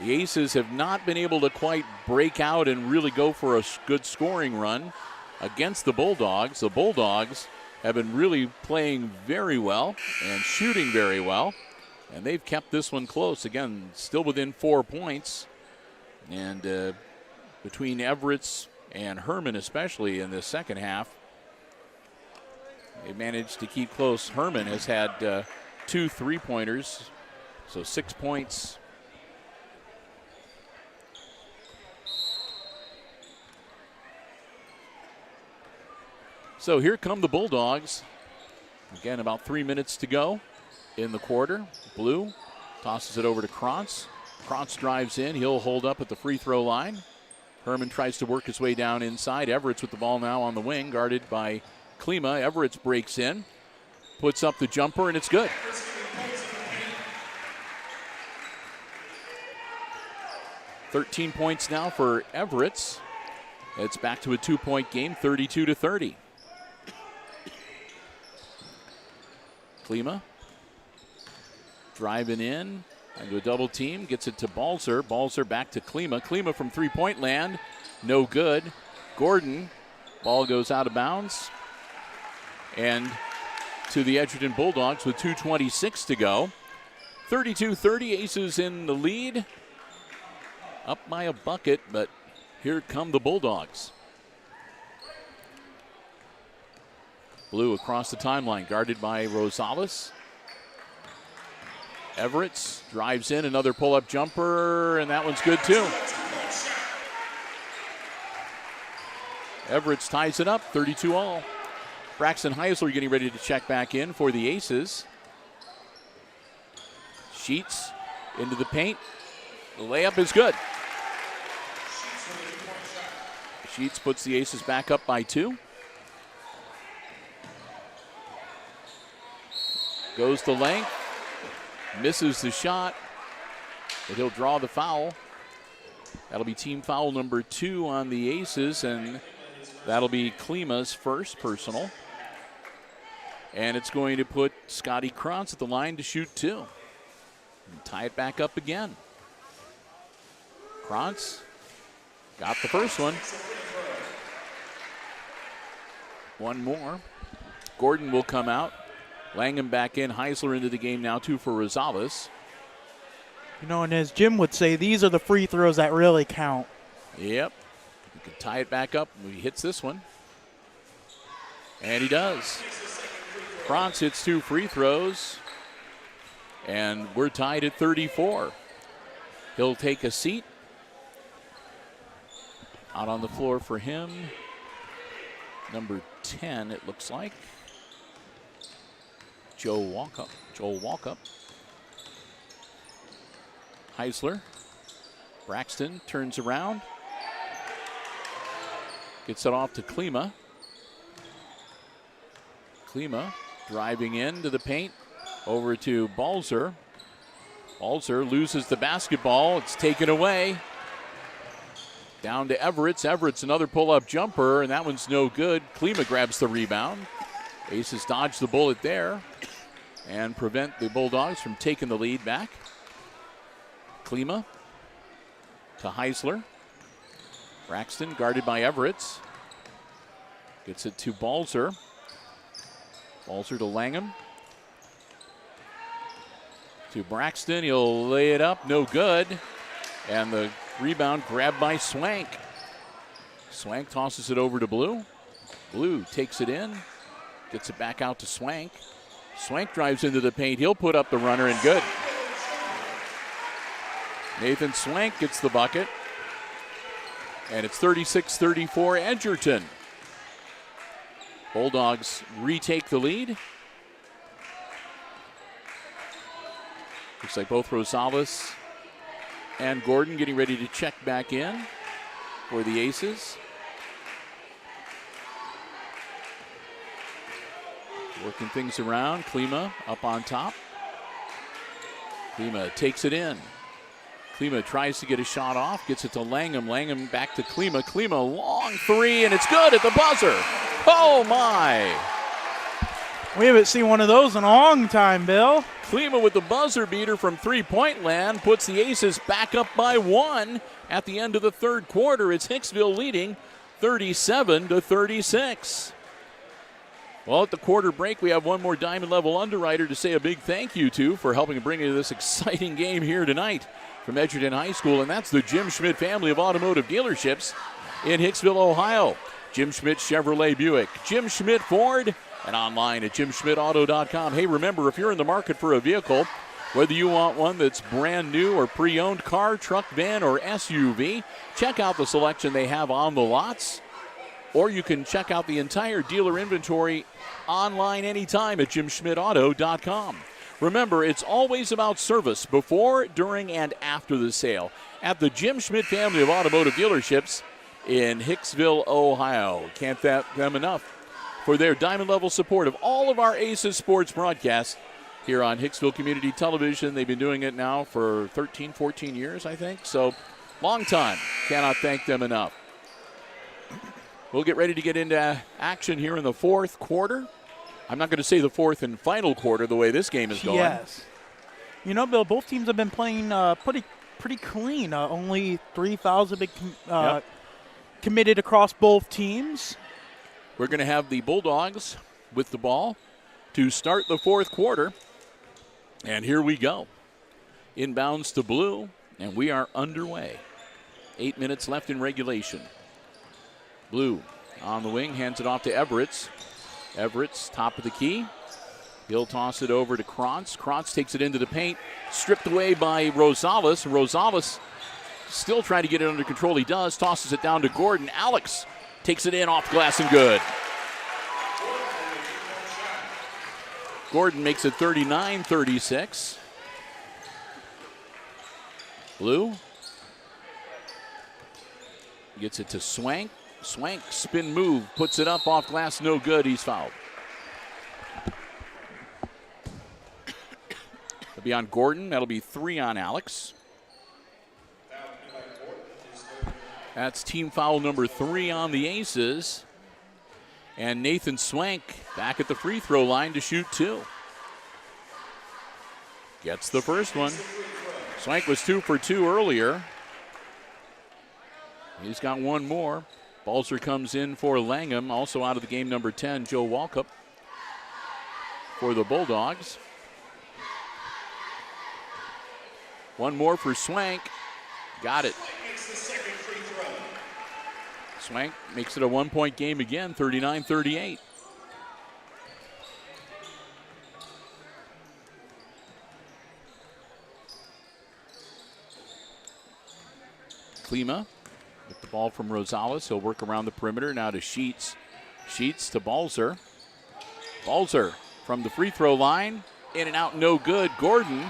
A: The Aces have not been able to quite break out and really go for a good scoring run against the Bulldogs. The Bulldogs have been really playing very well and shooting very well. And they've kept this one close. Again, still within 4 points. And between Everett's and Herman especially in the second half, they managed to keep close. Herman has had 2 3-pointers, so 6 points. So here come the Bulldogs. Again, about 3 minutes to go in the quarter. Blue tosses it over to Krantz. Krantz drives in. He'll hold up at the free throw line. Herman tries to work his way down inside. Everett's with the ball now on the wing, guarded by Klima. Everett's breaks in, puts up the jumper, and it's good. $13 points now for Everett's. It's back to a 2-point game, 32 to 30. Klima driving in into a double team, gets it to Balzer. Balzer back to Klima. Klima from three-point land, no good. Gordon, ball goes out of bounds. And to the Edgerton Bulldogs with 2:26 to go. 32-30, Aces in the lead. Up by a bucket, but here come the Bulldogs. Blue across the timeline, guarded by Rosales. Everett's drives in, another pull-up jumper, and that one's good too. Everett's ties it up, 32-all. Braxton Heisler getting ready to check back in for the Aces. Sheets into the paint. The layup is good. Sheets puts the Aces back up by 2. Goes the length, misses the shot, but he'll draw the foul. That'll be team foul number 2 on the Aces, and that'll be Klima's first personal. And it's going to put Scotty Krantz at the line to shoot 2. And tie it back up again. Krantz got the first one. One more. Gordon will come out. Langham back in. Heisler into the game now, too, for Rosales.
B: You know, and as Jim would say, these are the free throws that really count.
A: Yep. He can tie it back up when he hits this one. And he does. Krantz hits 2 free throws. And we're tied at 34. He'll take a seat. Out on the floor for him. Number 10, it looks like. Joel Walkup. Heisler. Braxton turns around. Gets it off to Klima. Klima driving into the paint. Over to Balzer. Balzer loses the basketball. It's taken away. Down to Everett's. Everett's another pull-up jumper, and that one's no good. Klima grabs the rebound. Aces dodge the bullet there and prevent the Bulldogs from taking the lead back. Klima to Heisler. Braxton guarded by Everett. Gets it to Balzer. Balzer to Langham. To Braxton. He'll lay it up. No good. And the rebound grabbed by Swank. Swank tosses it over to Blue. Blue takes it in. Gets it back out to Swank. Swank drives into the paint. He'll put up the runner and good. Nathan Swank gets the bucket. And it's 36-34 Edgerton. Bulldogs retake the lead. Looks like both Rosales and Gordon getting ready to check back in for the Aces. Working things around. Klima up on top. Klima takes it in. Klima tries to get a shot off. Gets it to Langham. Langham back to Klima. Klima long three, and it's good at the buzzer. Oh, my.
B: We haven't seen one of those in a long time, Bill.
A: Klima with the buzzer beater from three-point land puts the Aces back up by one at the end of the third quarter. It's Hicksville leading 37-36. Well, at the quarter break, we have one more Diamond Level underwriter to say a big thank you to for helping bring you this exciting game here tonight from Edgerton High School, and that's the Jim Schmidt family of automotive dealerships in Hicksville, Ohio. Jim Schmidt Chevrolet Buick, Jim Schmidt Ford, and online at jimschmidtauto.com. Hey, remember, if you're in the market for a vehicle, whether you want one that's brand new or pre-owned car, truck, van, or SUV, check out the selection they have on the lots. Or you can check out the entire dealer inventory online anytime at jimschmidtauto.com. Remember, it's always about service before, during, and after the sale at the Jim Schmidt family of automotive dealerships in Hicksville, Ohio. Can't thank them enough for their diamond level support of all of our Aces sports broadcasts here on Hicksville Community Television. They've been doing it now for 13, 14 years, I think. So, long time. Cannot thank them enough. We'll get ready to get into action here in the fourth quarter. I'm not going to say the fourth and final quarter the way this game is going.
B: Yes. You know, Bill, both teams have been playing pretty clean. Only 3 fouls have been committed across both teams.
A: We're going to have the Bulldogs with the ball to start the fourth quarter. And here we go. Inbounds to Blue, and we are underway. 8 minutes left in regulation. Blue on the wing, hands it off to Everett. Everett's top of the key. He'll toss it over to Krantz. Krantz takes it into the paint, stripped away by Rosales. Rosales still trying to get it under control. He does, tosses it down to Gordon. Alex takes it in off glass and good. Gordon makes it 39-36. Blue gets it to Swank. Swank, spin move, puts it up off glass, no good, he's fouled. It'll be on Gordon, that'll be 3 on Alex. That's team foul number 3 on the Aces. And Nathan Swank back at the free throw line to shoot 2. Gets the first one. Swank was 2 for 2 earlier. He's got one more. Balzer comes in for Langham, also out of the game, number 10, Joe Walkup for the Bulldogs. One more for Swank. Got it. Swank makes it a 1-point game again, 39-38. Klima with the ball from Rosales. He'll work around the perimeter now to Sheets. Sheets to Balzer. Balzer from the free throw line. In and out, no good. Gordon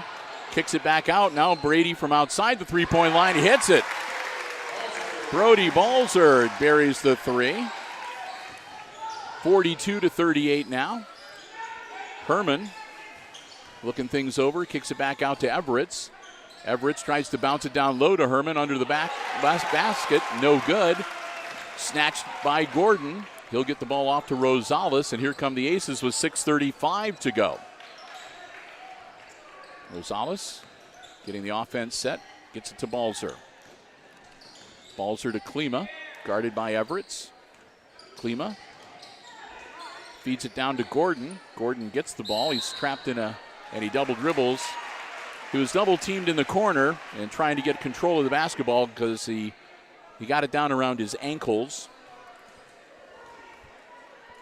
A: kicks it back out. Now Brady from outside the three-point line. He hits it. Brody Balzer buries the 3. 42-38 now. Herman looking things over. Kicks it back out to Everett. Everett tries to bounce it down low to Herman under the last basket. No good. Snatched by Gordon. He'll get the ball off to Rosales, and here come the Aces with 6:35 to go. Rosales getting the offense set, gets it to Balzer. Balzer to Klima, guarded by Everett. Klima feeds it down to Gordon. Gordon gets the ball. He's trapped and he double dribbles. He was double teamed in the corner and trying to get control of the basketball because he got it down around his ankles.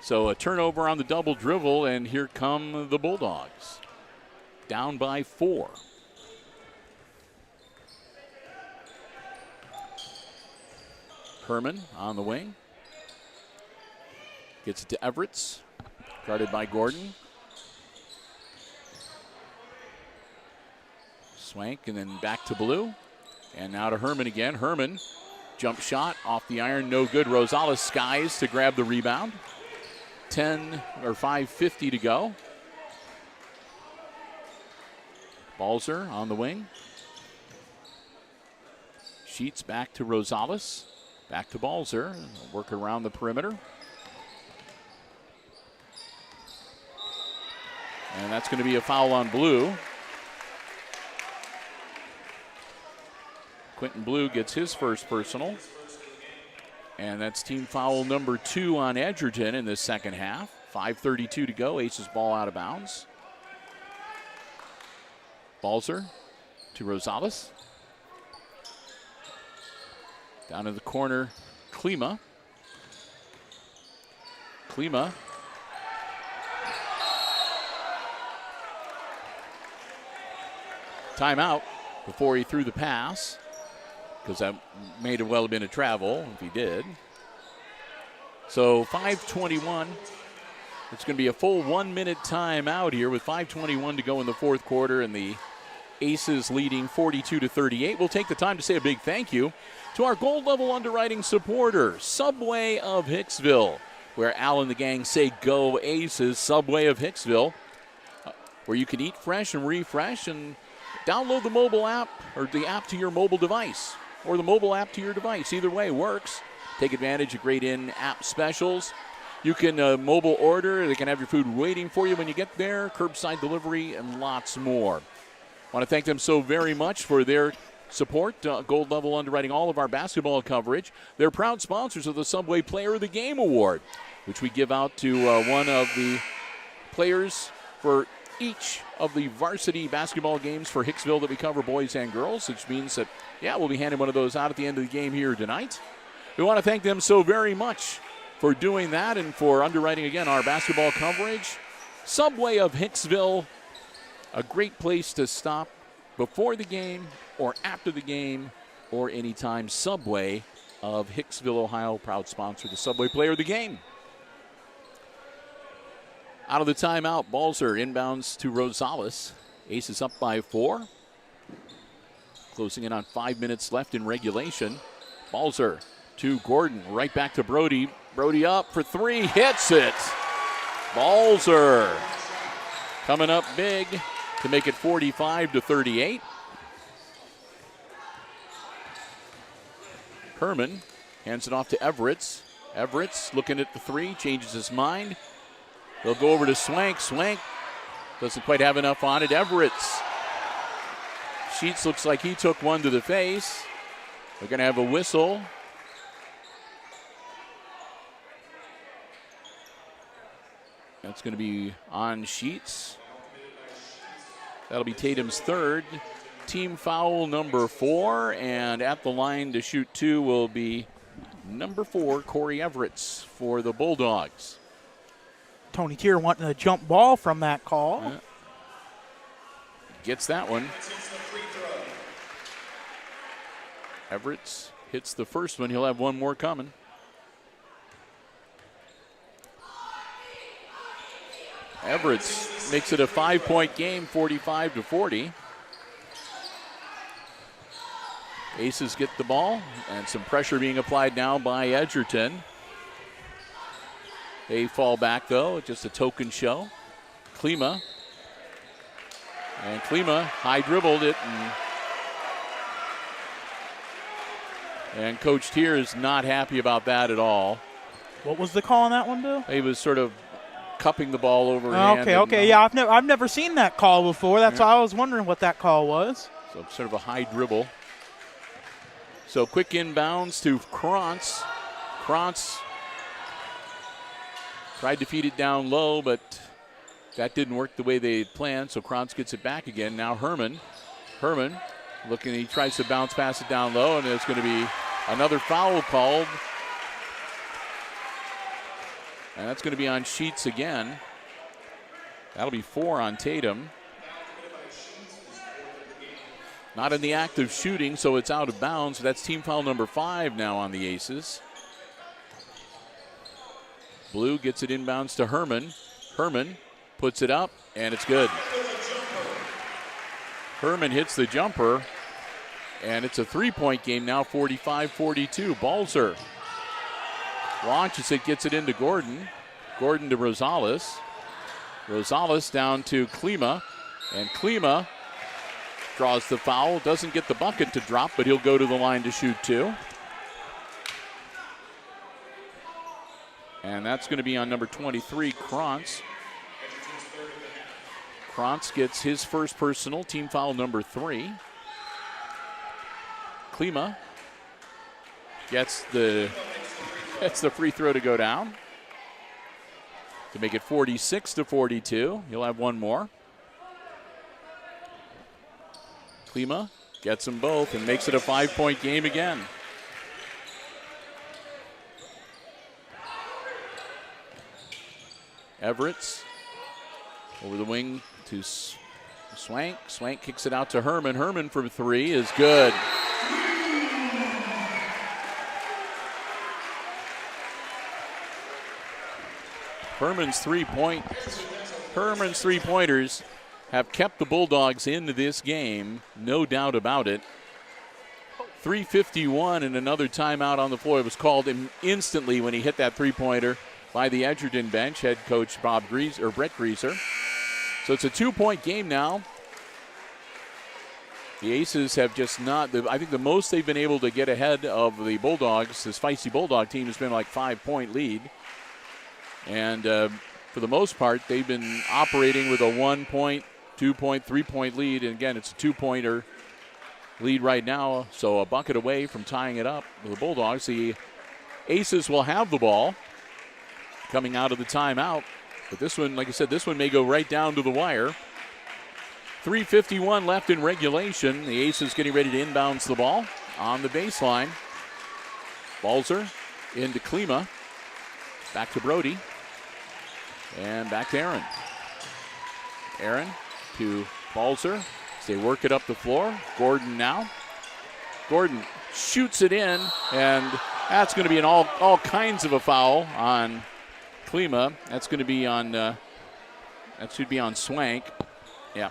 A: So a turnover on the double dribble, and here come the Bulldogs. Down by 4. Herman on the wing. Gets it to Everett, guarded by Gordon. Swank, and then back to Blue. And now to Herman again. Herman, jump shot off the iron, no good. Rosales skies to grab the rebound. 5:50 to go. Balzer on the wing. Sheets back to Rosales. Back to Balzer. Work around the perimeter. And that's going to be a foul on Blue. Quentin Blue gets his first personal. And that's team foul number 2 on Edgerton in the second half. 5:32 to go. Aces ball out of bounds. Balzer to Rosales. Down in the corner, Klima. Klima. Timeout before he threw the pass, because that may have well been a travel if he did. So 5:21. It's going to be a full 1 minute timeout here with 5:21 to go in the fourth quarter, and the Aces leading 42-38. We'll take the time to say a big thank you to our gold level underwriting supporter, Subway of Hicksville, where Al and the gang say go Aces. Subway of Hicksville, where you can eat fresh and refresh, and download the mobile app or the app to your mobile device, or the mobile app to your device. Either way works. Take advantage of great in-app specials. You can mobile order. They can have your food waiting for you when you get there, curbside delivery, and lots more. I want to thank them so very much for their support. Gold Level Underwriting all of our basketball coverage. They're proud sponsors of the Subway Player of the Game Award, which we give out to one of the players for each of the varsity basketball games for Hicksville that we cover, boys and girls, which means that, we'll be handing one of those out at the end of the game here tonight. We want to thank them so very much for doing that and for underwriting, again, our basketball coverage. Subway of Hicksville, a great place to stop before the game or after the game or anytime. Subway of Hicksville, Ohio, proud sponsor of the Subway Player of the Game. Out of the timeout, Balzer inbounds to Rosales. Aces up by 4. Closing in on 5 minutes left in regulation. Balzer to Gordon, right back to Brody. Brody up for 3, hits it. Balzer coming up big to make it 45-38. Herman hands it off to Everett. Everett looking at the 3, changes his mind. They'll go over to Swank. Swank doesn't quite have enough on it. Everett. Sheets looks like he took one to the face. They're going to have a whistle. That's going to be on Sheets. That'll be Tatum's 3rd. Team foul number 4, and at the line to shoot 2 will be number 4, Corey Everett for the Bulldogs.
B: Tony Tier wanting a jump ball from that call.
A: Gets that one. Everett hits the first one. He'll have one more coming. Everett makes it a 5-point game, 45-40. Aces get the ball, and some pressure being applied now by Edgerton. They fall back, though, just a token show. Klima. And Klima high dribbled it. And Coach Tier is not happy about that at all.
B: What was the call on that one, Bill?
A: He was sort of cupping the ball over.
B: Okay. Yeah, I've never seen that call before. That's why I was wondering what that call was.
A: So sort of a high dribble. So quick inbounds to Krantz. Krantz tried to feed it down low, but that didn't work the way they had planned. So Krantz gets it back again. Now Herman looking, he tries to bounce pass it down low, and there's going to be another foul called. And that's going to be on Sheets again. That'll be 4 on Tatum. Not in the act of shooting, so it's out of bounds. That's team foul number 5 now on the Aces. Blue gets it inbounds to Herman. Herman puts it up, and it's good. Herman hits the jumper, and it's a 3-point game now, 45-42. Balzer launches it, gets it into Gordon. Gordon to Rosales. Rosales down to Klima. And Klima draws the foul. Doesn't get the bucket to drop, but he'll go to the line to shoot 2. And that's going to be on number 23, Krantz. Krantz gets his first personal, team foul number 3. Klima gets the free throw to go down to make it 46-42. He'll have one more. Klima gets them both and makes it a 5-point game again. Everett over the wing to Swank. Swank kicks it out to Herman. Herman from 3 is good. Herman's three-pointers have kept the Bulldogs into this game, no doubt about it. 3:51 and another timeout on the floor. It was called instantly when he hit that three-pointer by the Edgerton bench, head coach Brett Grieser. So it's a 2-point game now. The Aces have just not, I think the most they've been able to get ahead of the Bulldogs, this feisty Bulldog team, has been like 5-point lead. And for the most part, they've been operating with a 1-point, 2-point, 3-point lead. And again, it's a 2-pointer lead right now, so a bucket away from tying it up with the Bulldogs. The Aces will have the ball coming out of the timeout. But this one, like I said, this one may go right down to the wire. 3:51 left in regulation. The Aces getting ready to inbounds the ball on the baseline. Balzer into Klima. Back to Brody. And back to Aaron. Aaron to Balzer. As they work it up the floor. Gordon now. Gordon shoots it in, and that's going to be an all kinds of a foul on Klima. That's going to be on, that should be on Swank. Yeah.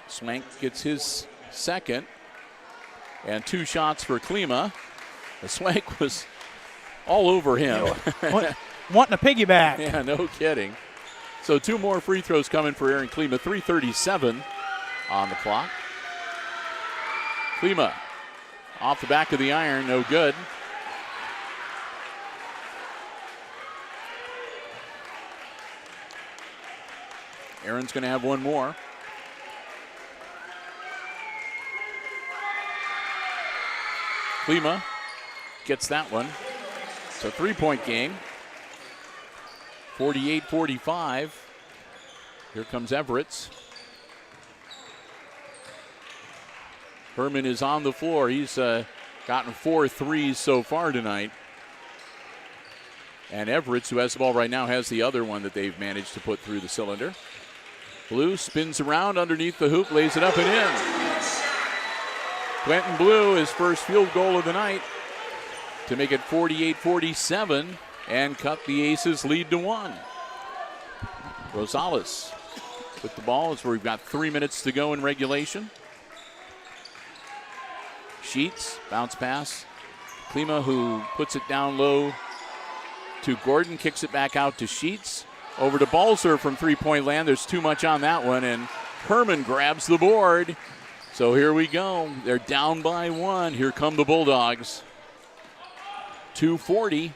A: Swank gets his second. And 2 shots for Klima. The Swank was all over him.
B: Wanting a piggyback.
A: Yeah, no kidding. So 2 more free throws coming for Aaron Klima. 3:37 on the clock. Klima off the back of the iron, no good. Aaron's going to have one more. Klima gets that one. It's a 3-point game. 48-45. Here comes Everett. Herman is on the floor. He's gotten 4 threes so far tonight. And Everett, who has the ball right now, has the other one that they've managed to put through the cylinder. Blue spins around underneath the hoop, lays it up and in. Quentin Blue, his first field goal of the night to make it 48-47 and cut the Aces' lead to 1. Rosales with the ball as we've got 3 minutes to go in regulation. Sheets, bounce pass. Klima, who puts it down low to Gordon, kicks it back out to Sheets. Over to Balzer from three-point land. There's too much on that one, and Herman grabs the board. So here we go. They're down by 1. Here come the Bulldogs. 2:40.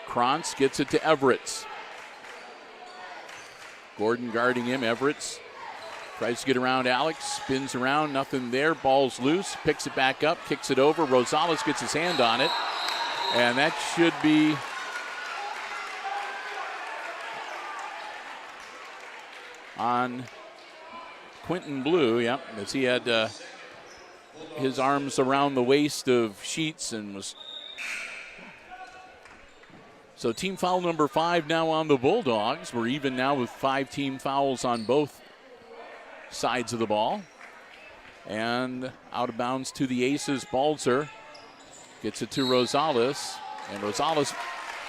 A: Krantz gets it to Everett. Gordon guarding him. Everett tries to get around Alex, spins around, nothing there. Ball's loose, picks it back up, kicks it over. Rosales gets his hand on it, and that should be on Quentin Blue, yep, as he had his arms around the waist of Sheets and was. So team foul number 5 now on the Bulldogs. We're even now with 5 team fouls on both sides of the ball. And out of bounds to the Aces. Balzer gets it to Rosales. And Rosales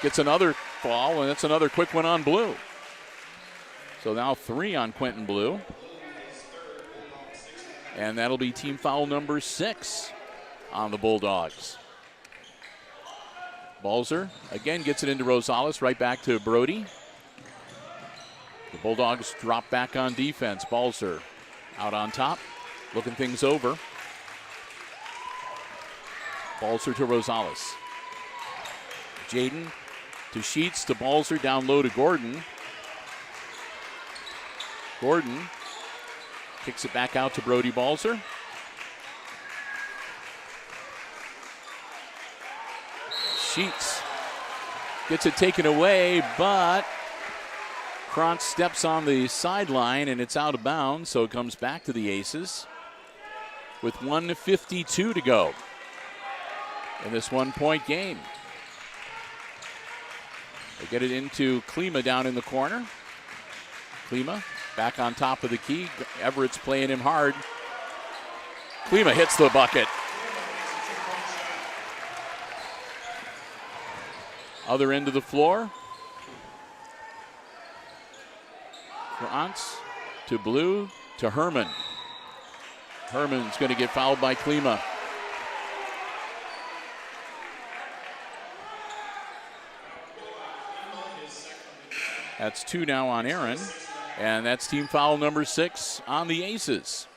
A: gets another foul, and that's another quick one on Blue. So now 3 on Quentin Blue. And that'll be team foul number 6 on the Bulldogs. Balzer again gets it into Rosales, right back to Brody. The Bulldogs drop back on defense. Balzer out on top, looking things over. Balzer to Rosales. Jaden to Sheets, to Balzer, down low to Gordon. Gordon kicks it back out to Brody Balzer. Sheets gets it taken away, but Krantz steps on the sideline and it's out of bounds, so it comes back to the Aces with 1:52 to go in this 1-point game. They get it into Klima down in the corner. Klima back on top of the key. Everett's playing him hard. Klima hits the bucket. Other end of the floor. Krantz to Blue to Herman. Herman's going to get fouled by Klima. That's 2 now on Aaron. And that's team foul number 6 on the Aces.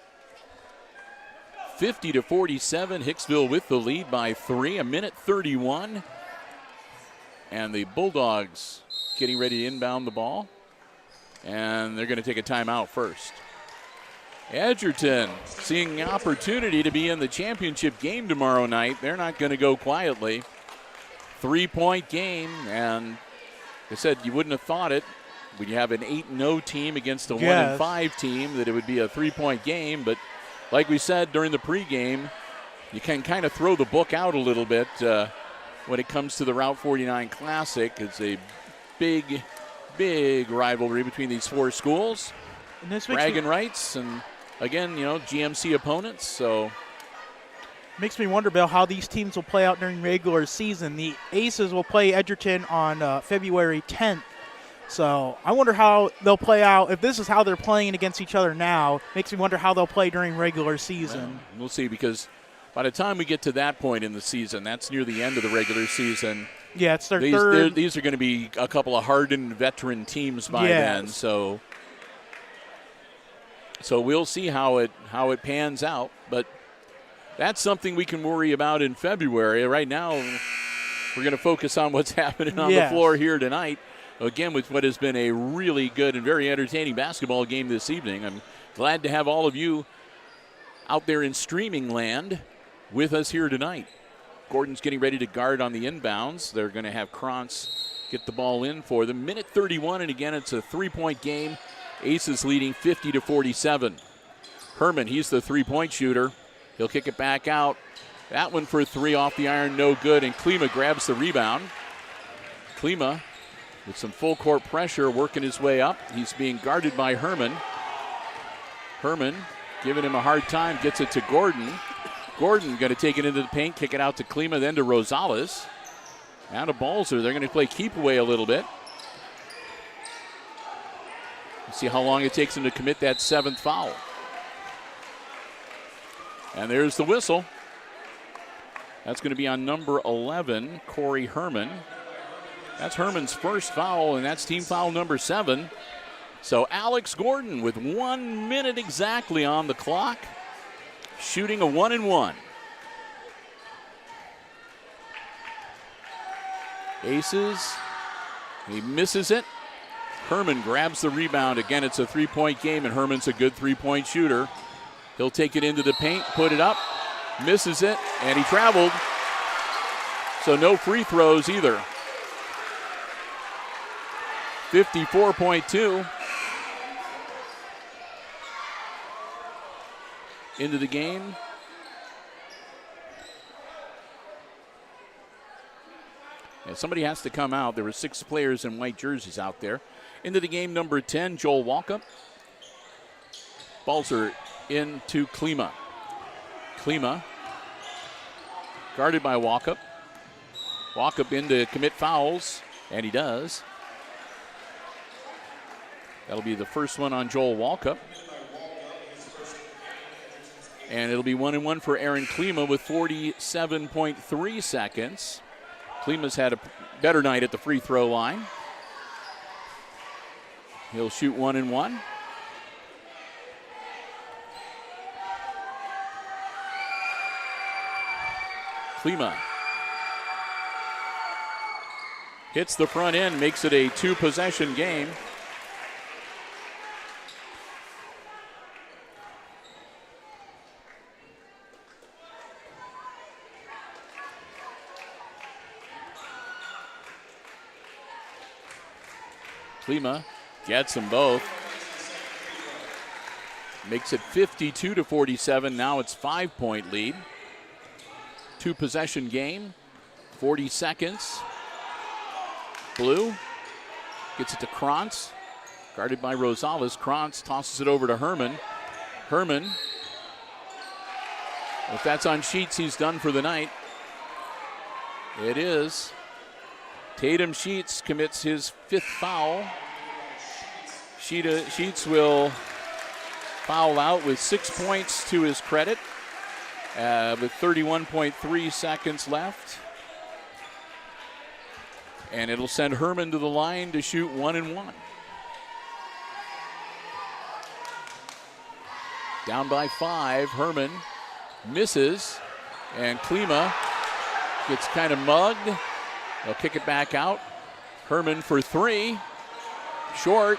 A: 50-47. Hicksville with the lead by 3. 1:31. And the Bulldogs getting ready to inbound the ball. And they're going to take a timeout first. Edgerton seeing an opportunity to be in the championship game tomorrow night. They're not going to go quietly. 3-point game. And like I said, you wouldn't have thought it when you have an 8-0 team against a 1-5 team that it would be a 3-point game. But like we said during the pregame, you can kind of throw the book out a little bit. When it comes to the Route 49 Classic, it's a big, big rivalry between these 4 schools.
B: And this
A: bragging rights, and again, you know, GMC opponents. So
B: makes me wonder, Bill, how these teams will play out during regular season. The Aces will play Edgerton on February 10th. So I wonder how they'll play out. If this is how they're playing against each other now, makes me wonder how they'll play during regular season.
A: Well, we'll see, because by the time we get to that point in the season, that's near the end of the regular season.
B: Yeah, it's their third.
A: These are going to be a couple of hardened veteran teams by then. So we'll see how it pans out. But that's something we can worry about in February. Right now, we're going to focus on what's happening on the floor here tonight. Again, with what has been a really good and very entertaining basketball game this evening. I'm glad to have all of you out there in streaming land with us here tonight. Gordon's getting ready to guard on the inbounds. They're going to have Krantz get the ball in for them. 1:31, and again, it's a 3-point game. Aces leading 50-47. Herman, he's the 3-point shooter. He'll kick it back out. That one for 3 off the iron, no good, and Klima grabs the rebound. Klima with some full court pressure working his way up. He's being guarded by Herman. Herman giving him a hard time, gets it to Gordon. Gordon going to take it into the paint, kick it out to Klima, then to Rosales. Now to Balzer. They're going to play keep away a little bit. Let's see how long it takes him to commit that 7th foul. And there's the whistle. That's going to be on number 11, Corey Herman. That's Herman's first foul, and that's team foul number 7. So Alex Gordon with 1 minute exactly on the clock, shooting a 1-and-1. Aces. He misses it. Herman grabs the rebound. Again, it's a three-point game, and Herman's a good three-point shooter. He'll take it into the paint, put it up, misses it, and he traveled. So no free throws either. 54.2. Into the game. And somebody has to come out. There were 6 players in white jerseys out there. Into the game, number 10, Joel Walkup. Balls are into Klima. Klima guarded by Walkup. Walkup in to commit fouls, and he does. That'll be the first one on Joel Walkup. And it'll be 1-1 for Aaron Klima with 47.3 seconds. Klima's had a better night at the free throw line. He'll shoot 1-1. Klima hits the front end, makes it a 2-possession game. Klima gets them both. Makes it 52-47. Now it's 5-point lead. 2-possession game. 40 seconds. Blue gets it to Krantz. Guarded by Rosales. Krantz tosses it over to Herman. Herman, if that's on Sheets, he's done for the night. It is. Tatum Sheets commits his 5th foul. Sheets will foul out with 6 points to his credit with 31.3 seconds left. And it'll send Herman to the line to shoot 1-1. Down by 5, Herman misses, and Klima gets kind of mugged. They'll kick it back out. Herman for 3. Short.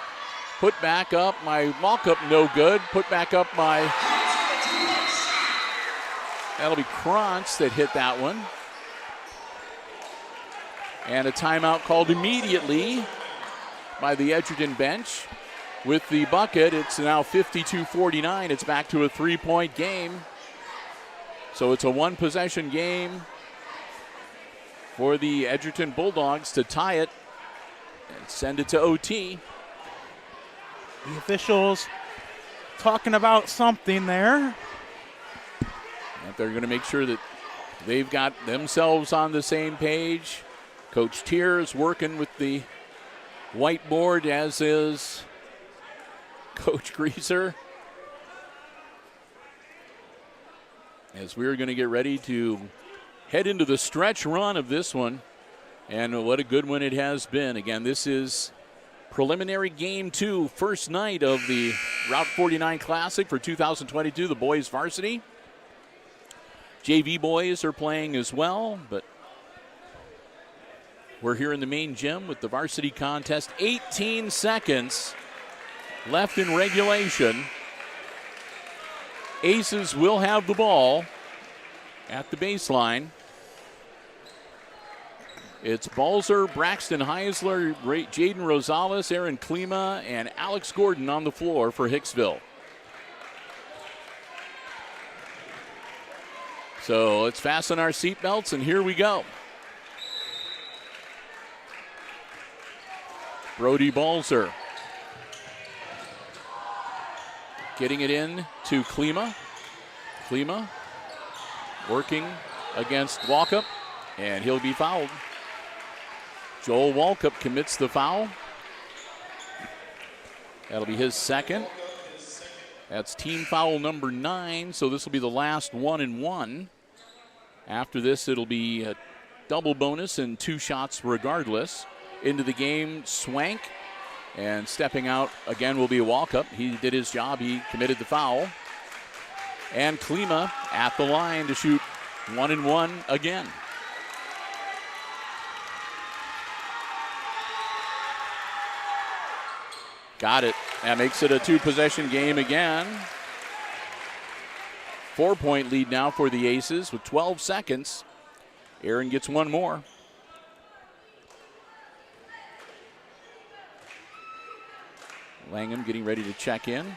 A: Put back up by Walkup, no good. Put back up by, that'll be Krantz that hit that one. And a timeout called immediately by the Edgerton bench. With the bucket, it's now 52-49. It's back to a 3-point game. So it's a 1-possession game for the Edgerton Bulldogs to tie it and send it to OT.
B: The officials talking about something there.
A: They're going to make sure that they've got themselves on the same page. Coach Tier is working with the whiteboard, as is Coach Greaser. As we're going to get ready to head into the stretch run of this one. And what a good one it has been. Again, this is preliminary game 2, first night of the Route 49 Classic for 2022, the boys varsity. JV boys are playing as well, but we're here in the main gym with the varsity contest. 18 seconds left in regulation. Aces will have the ball at the baseline. It's Balzer, Braxton Heisler, Jaden Rosales, Aaron Klima, and Alex Gordon on the floor for Hicksville. So let's fasten our seatbelts, and here we go. Brody Balzer getting it in to Klima. Klima working against Walkup, and he'll be fouled. Joel Walkup commits the foul. That'll be his second. That's team foul number 9, so this will be the last 1-1. After this, it'll be a double bonus and 2 shots regardless. Into the game, Swank. And stepping out again will be Walkup. He did his job. He committed the foul. And Klima at the line to shoot 1-1 again. Got it. That makes it a 2-possession game again. 4-point lead now for the Aces with 12 seconds. Aaron gets one more. Langham getting ready to check in.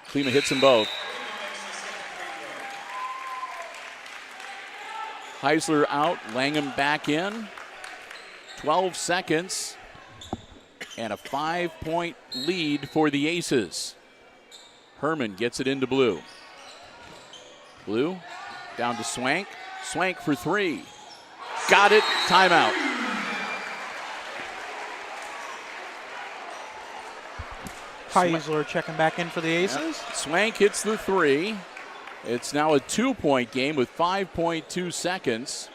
A: Klima hits them both. Heisler out, Langham back in. 12 seconds and a 5-point lead for the Aces. Herman gets it into Blue. Blue down to Swank. Swank for 3. Got it. Timeout.
B: Heisler checking back in for the Aces.
A: Yep. Swank hits the 3. It's now a 2-point game with 5.2 seconds.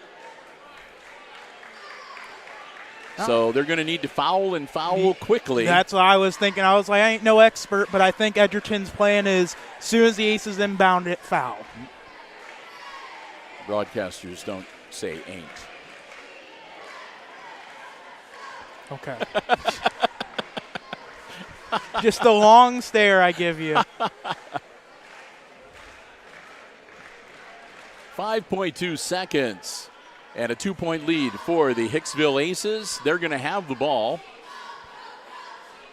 A: So they're going to need to foul and foul quickly.
B: That's what I was thinking. I was like, I ain't no expert, but I think Edgerton's plan is as soon as the Aces inbound it, foul.
A: Broadcasters don't say ain't.
B: Okay. Just a long stare I give you.
A: 5.2 seconds and a 2-point lead for the Hicksville Aces. They're going to have the ball.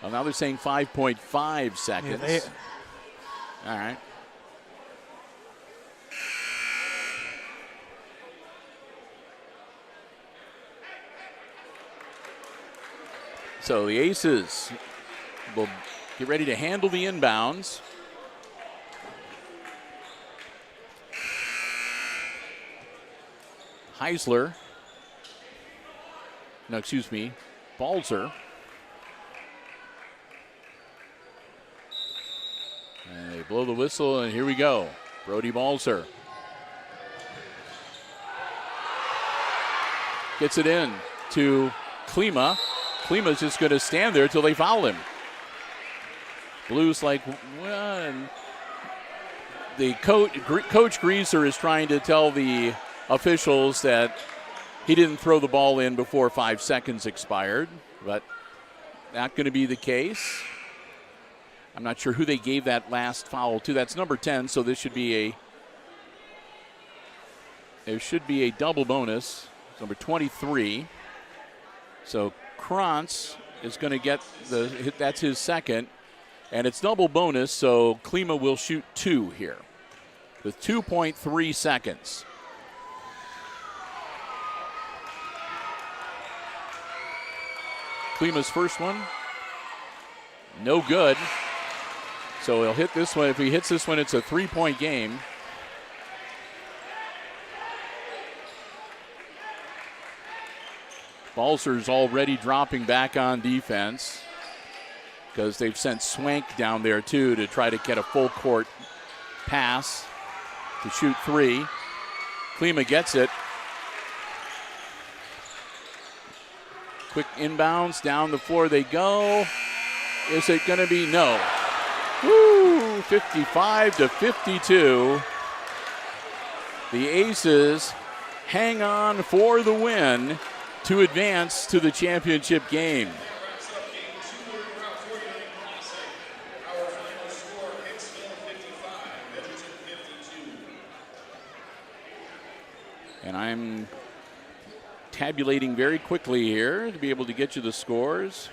A: Well, now they're saying 5.5 seconds.
B: Yeah,
A: all right. So the Aces will get ready to handle the inbounds. Heisler. No, excuse me. Balzer. And they blow the whistle, and here we go. Brody Balzer. Gets it in to Klima. Klima's just going to stand there until they foul him. Blues like, well, and the Coach Greaser is trying to tell the officials that he didn't throw the ball in before 5 seconds expired, but not going to be the case. I'm not sure who they gave that last foul to. That's number 10, so there should be a double bonus. Number 23. So Krantz is going to get the hit. That's his second, and it's double bonus, so Klima will shoot 2 here with 2.3 seconds. Klima's first one, no good. So he'll hit this one. If he hits this one, it's a 3-point game. Balzer's already dropping back on defense because they've sent Swank down there too to try to get a full court pass to shoot 3. Klima gets it. Quick inbounds, down the floor they go. Is it going to be? No. Woo, 55-52. The Aces hang on for the win to advance to the championship game. And I'm tabulating very quickly here to be able to get you the scores.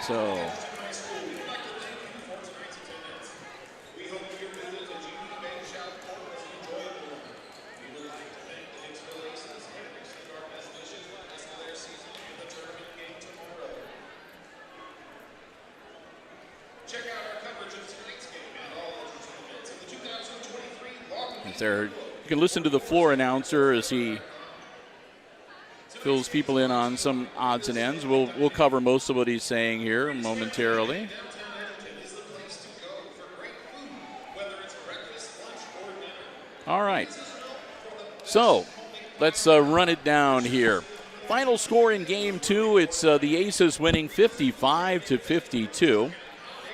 A: So there, you can listen to the floor announcer as he fills people in on some odds and ends. We'll cover most of what he's saying here momentarily. All right. So let's run it down here. Final score in Game 2, it's the Aces winning 55-52.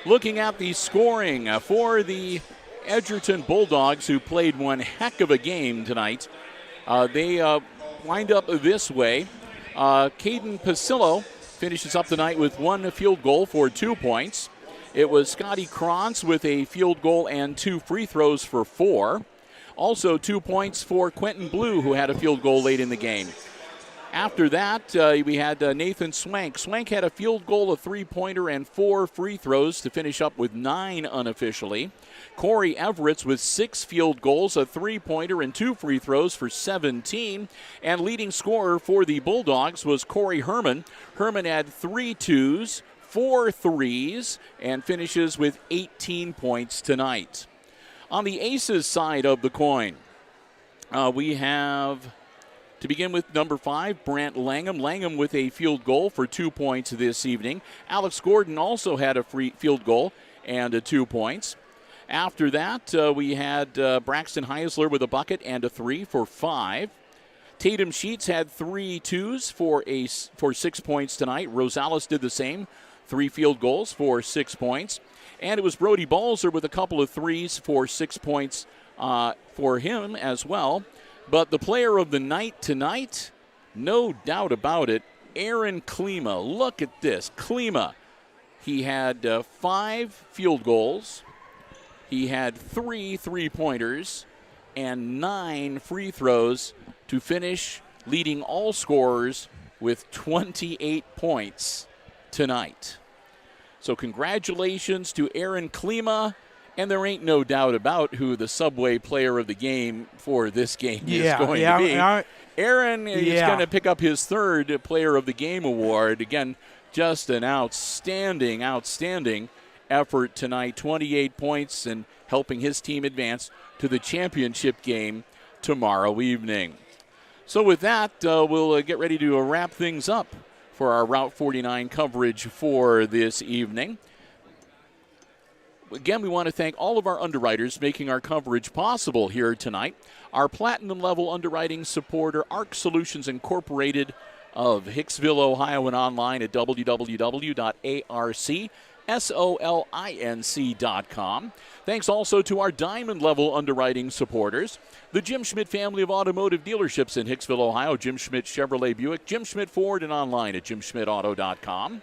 A: Looking at the scoring for the Edgerton Bulldogs, who played one heck of a game tonight, they wind up this way. Caden Pasillo finishes up the night with 1 field goal for 2 points. It was Scotty Krantz with a field goal and 2 free throws for 4. Also 2 points for Quentin Blue, who had a field goal late in the game. After that, we had Nathan Swank. Swank had a field goal, a 3-pointer, and 4 free throws to finish up with 9 unofficially. Corey Everett with 6 field goals, a 3-pointer, and 2 free throws for 17. And leading scorer for the Bulldogs was Corey Herman. Herman had 3 twos, 4 threes, and finishes with 18 points tonight. On the Aces side of the coin, we have, to begin with, number 5, Brant Langham. Langham with a field goal for 2 points this evening. Alex Gordon also had a free field goal and 2 points. After that, we had Braxton Heisler with a bucket and a 3 for 5. Tatum Sheets had 3 twos for 6 points tonight. Rosales did the same, 3 field goals for 6 points. And it was Brody Balzer with a couple of threes for 6 points for him as well. But the player of the night tonight, no doubt about it, Aaron Klima. Look at this. Klima, he had 5 field goals. He had 3 3-pointers and 9 free throws to finish leading all scorers with 28 points tonight. So congratulations to Aaron Klima, and there ain't no doubt about who the Subway player of the game for this game is going to be. Aaron is going to pick up his 3rd player of the game award. Again, just an outstanding effort tonight. 28 points and helping his team advance to the championship game tomorrow evening. So with that, we'll get ready to wrap things up for our Route 49 coverage for this evening. Again, we want to thank all of our underwriters making our coverage possible here tonight. Our platinum level underwriting supporter, ARC Solutions Incorporated of Hicksville, Ohio, and online at www.arcsolinc.com. Thanks also to our diamond level underwriting supporters, the Jim Schmidt family of automotive dealerships in Hicksville, Ohio, Jim Schmidt Chevrolet Buick, Jim Schmidt Ford, and online at jimschmidtauto.com.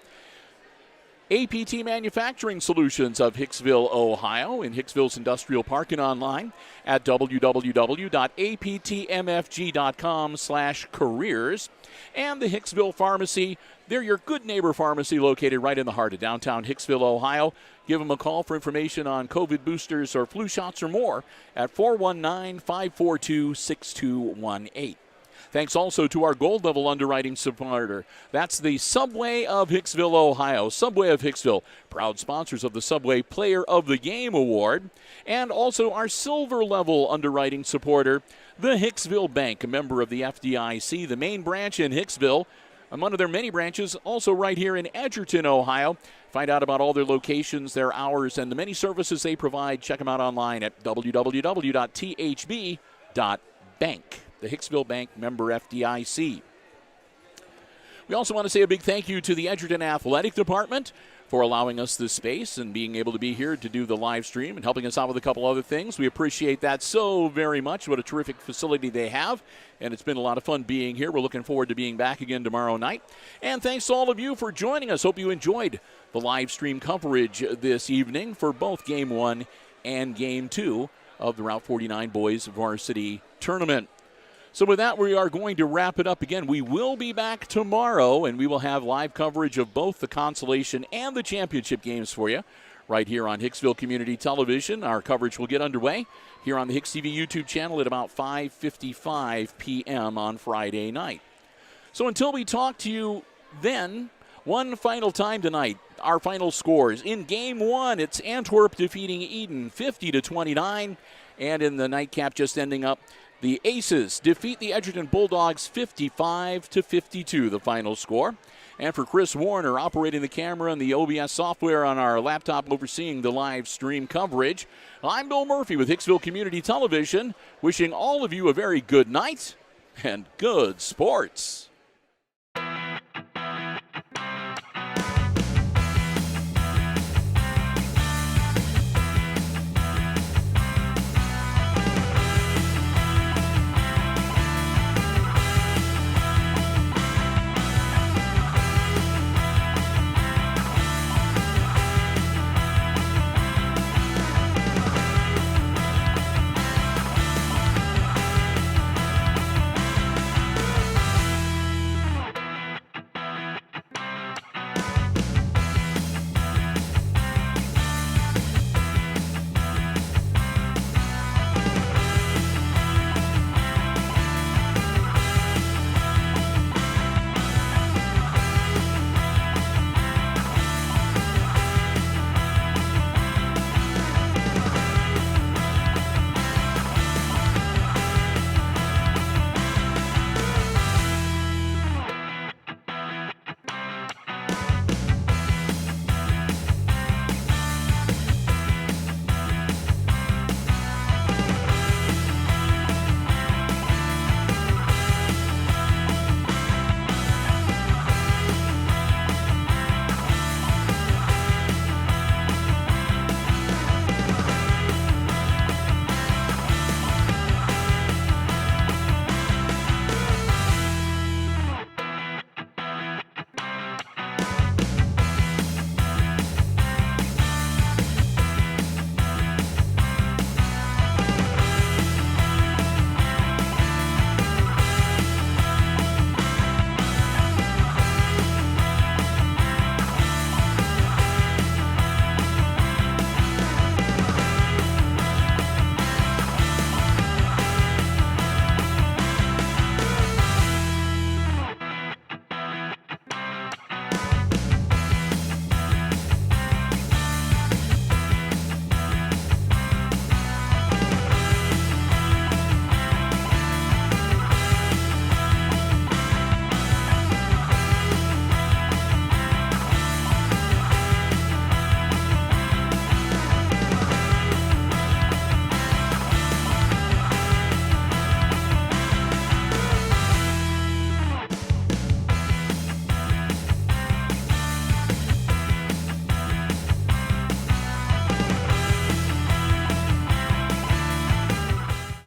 A: APT Manufacturing Solutions of Hicksville, Ohio, in Hicksville's Industrial Park, and online at www.aptmfg.com/careers. And the Hicksville Pharmacy, they're your good neighbor pharmacy located right in the heart of downtown Hicksville, Ohio. Give them a call for information on COVID boosters or flu shots or more at 419-542-6218. Thanks also to our gold level underwriting supporter. That's the Subway of Hicksville, Ohio. Subway of Hicksville, proud sponsors of the Subway Player of the Game Award. And also our silver level underwriting supporter, the Hicksville Bank, a member of the FDIC, the main branch in Hicksville, and one of their many branches also right here in Edgerton, Ohio. Find out about all their locations, their hours, and the many services they provide. Check them out online at www.thb.bank. The Hicksville Bank, member FDIC. We also want to say a big thank you to the Edgerton Athletic Department for allowing us this space and being able to be here to do the live stream and helping us out with a couple other things. We appreciate that so very much. What a terrific facility they have, and it's been a lot of fun being here. We're looking forward to being back again tomorrow night. And thanks to all of you for joining us. Hope you enjoyed the live stream coverage this evening for both Game 1 and Game 2 of the Route 49 Boys Varsity Tournament. So with that, we are going to wrap it up again. We will be back tomorrow, and we will have live coverage of both the consolation and the championship games for you right here on Hicksville Community Television. Our coverage will get underway here on the HIX-TV YouTube channel at about 5:55 p.m. on Friday night. So until we talk to you then, one final time tonight, our final scores. In Game 1, it's Antwerp defeating Eden 50-29, and in the nightcap just ending up, the Aces defeat the Edgerton Bulldogs 55-52, the final score. And for Chris Warner operating the camera and the OBS software on our laptop overseeing the live stream coverage, I'm Bill Murphy with Hicksville Community Television, wishing all of you a very good night and good sports.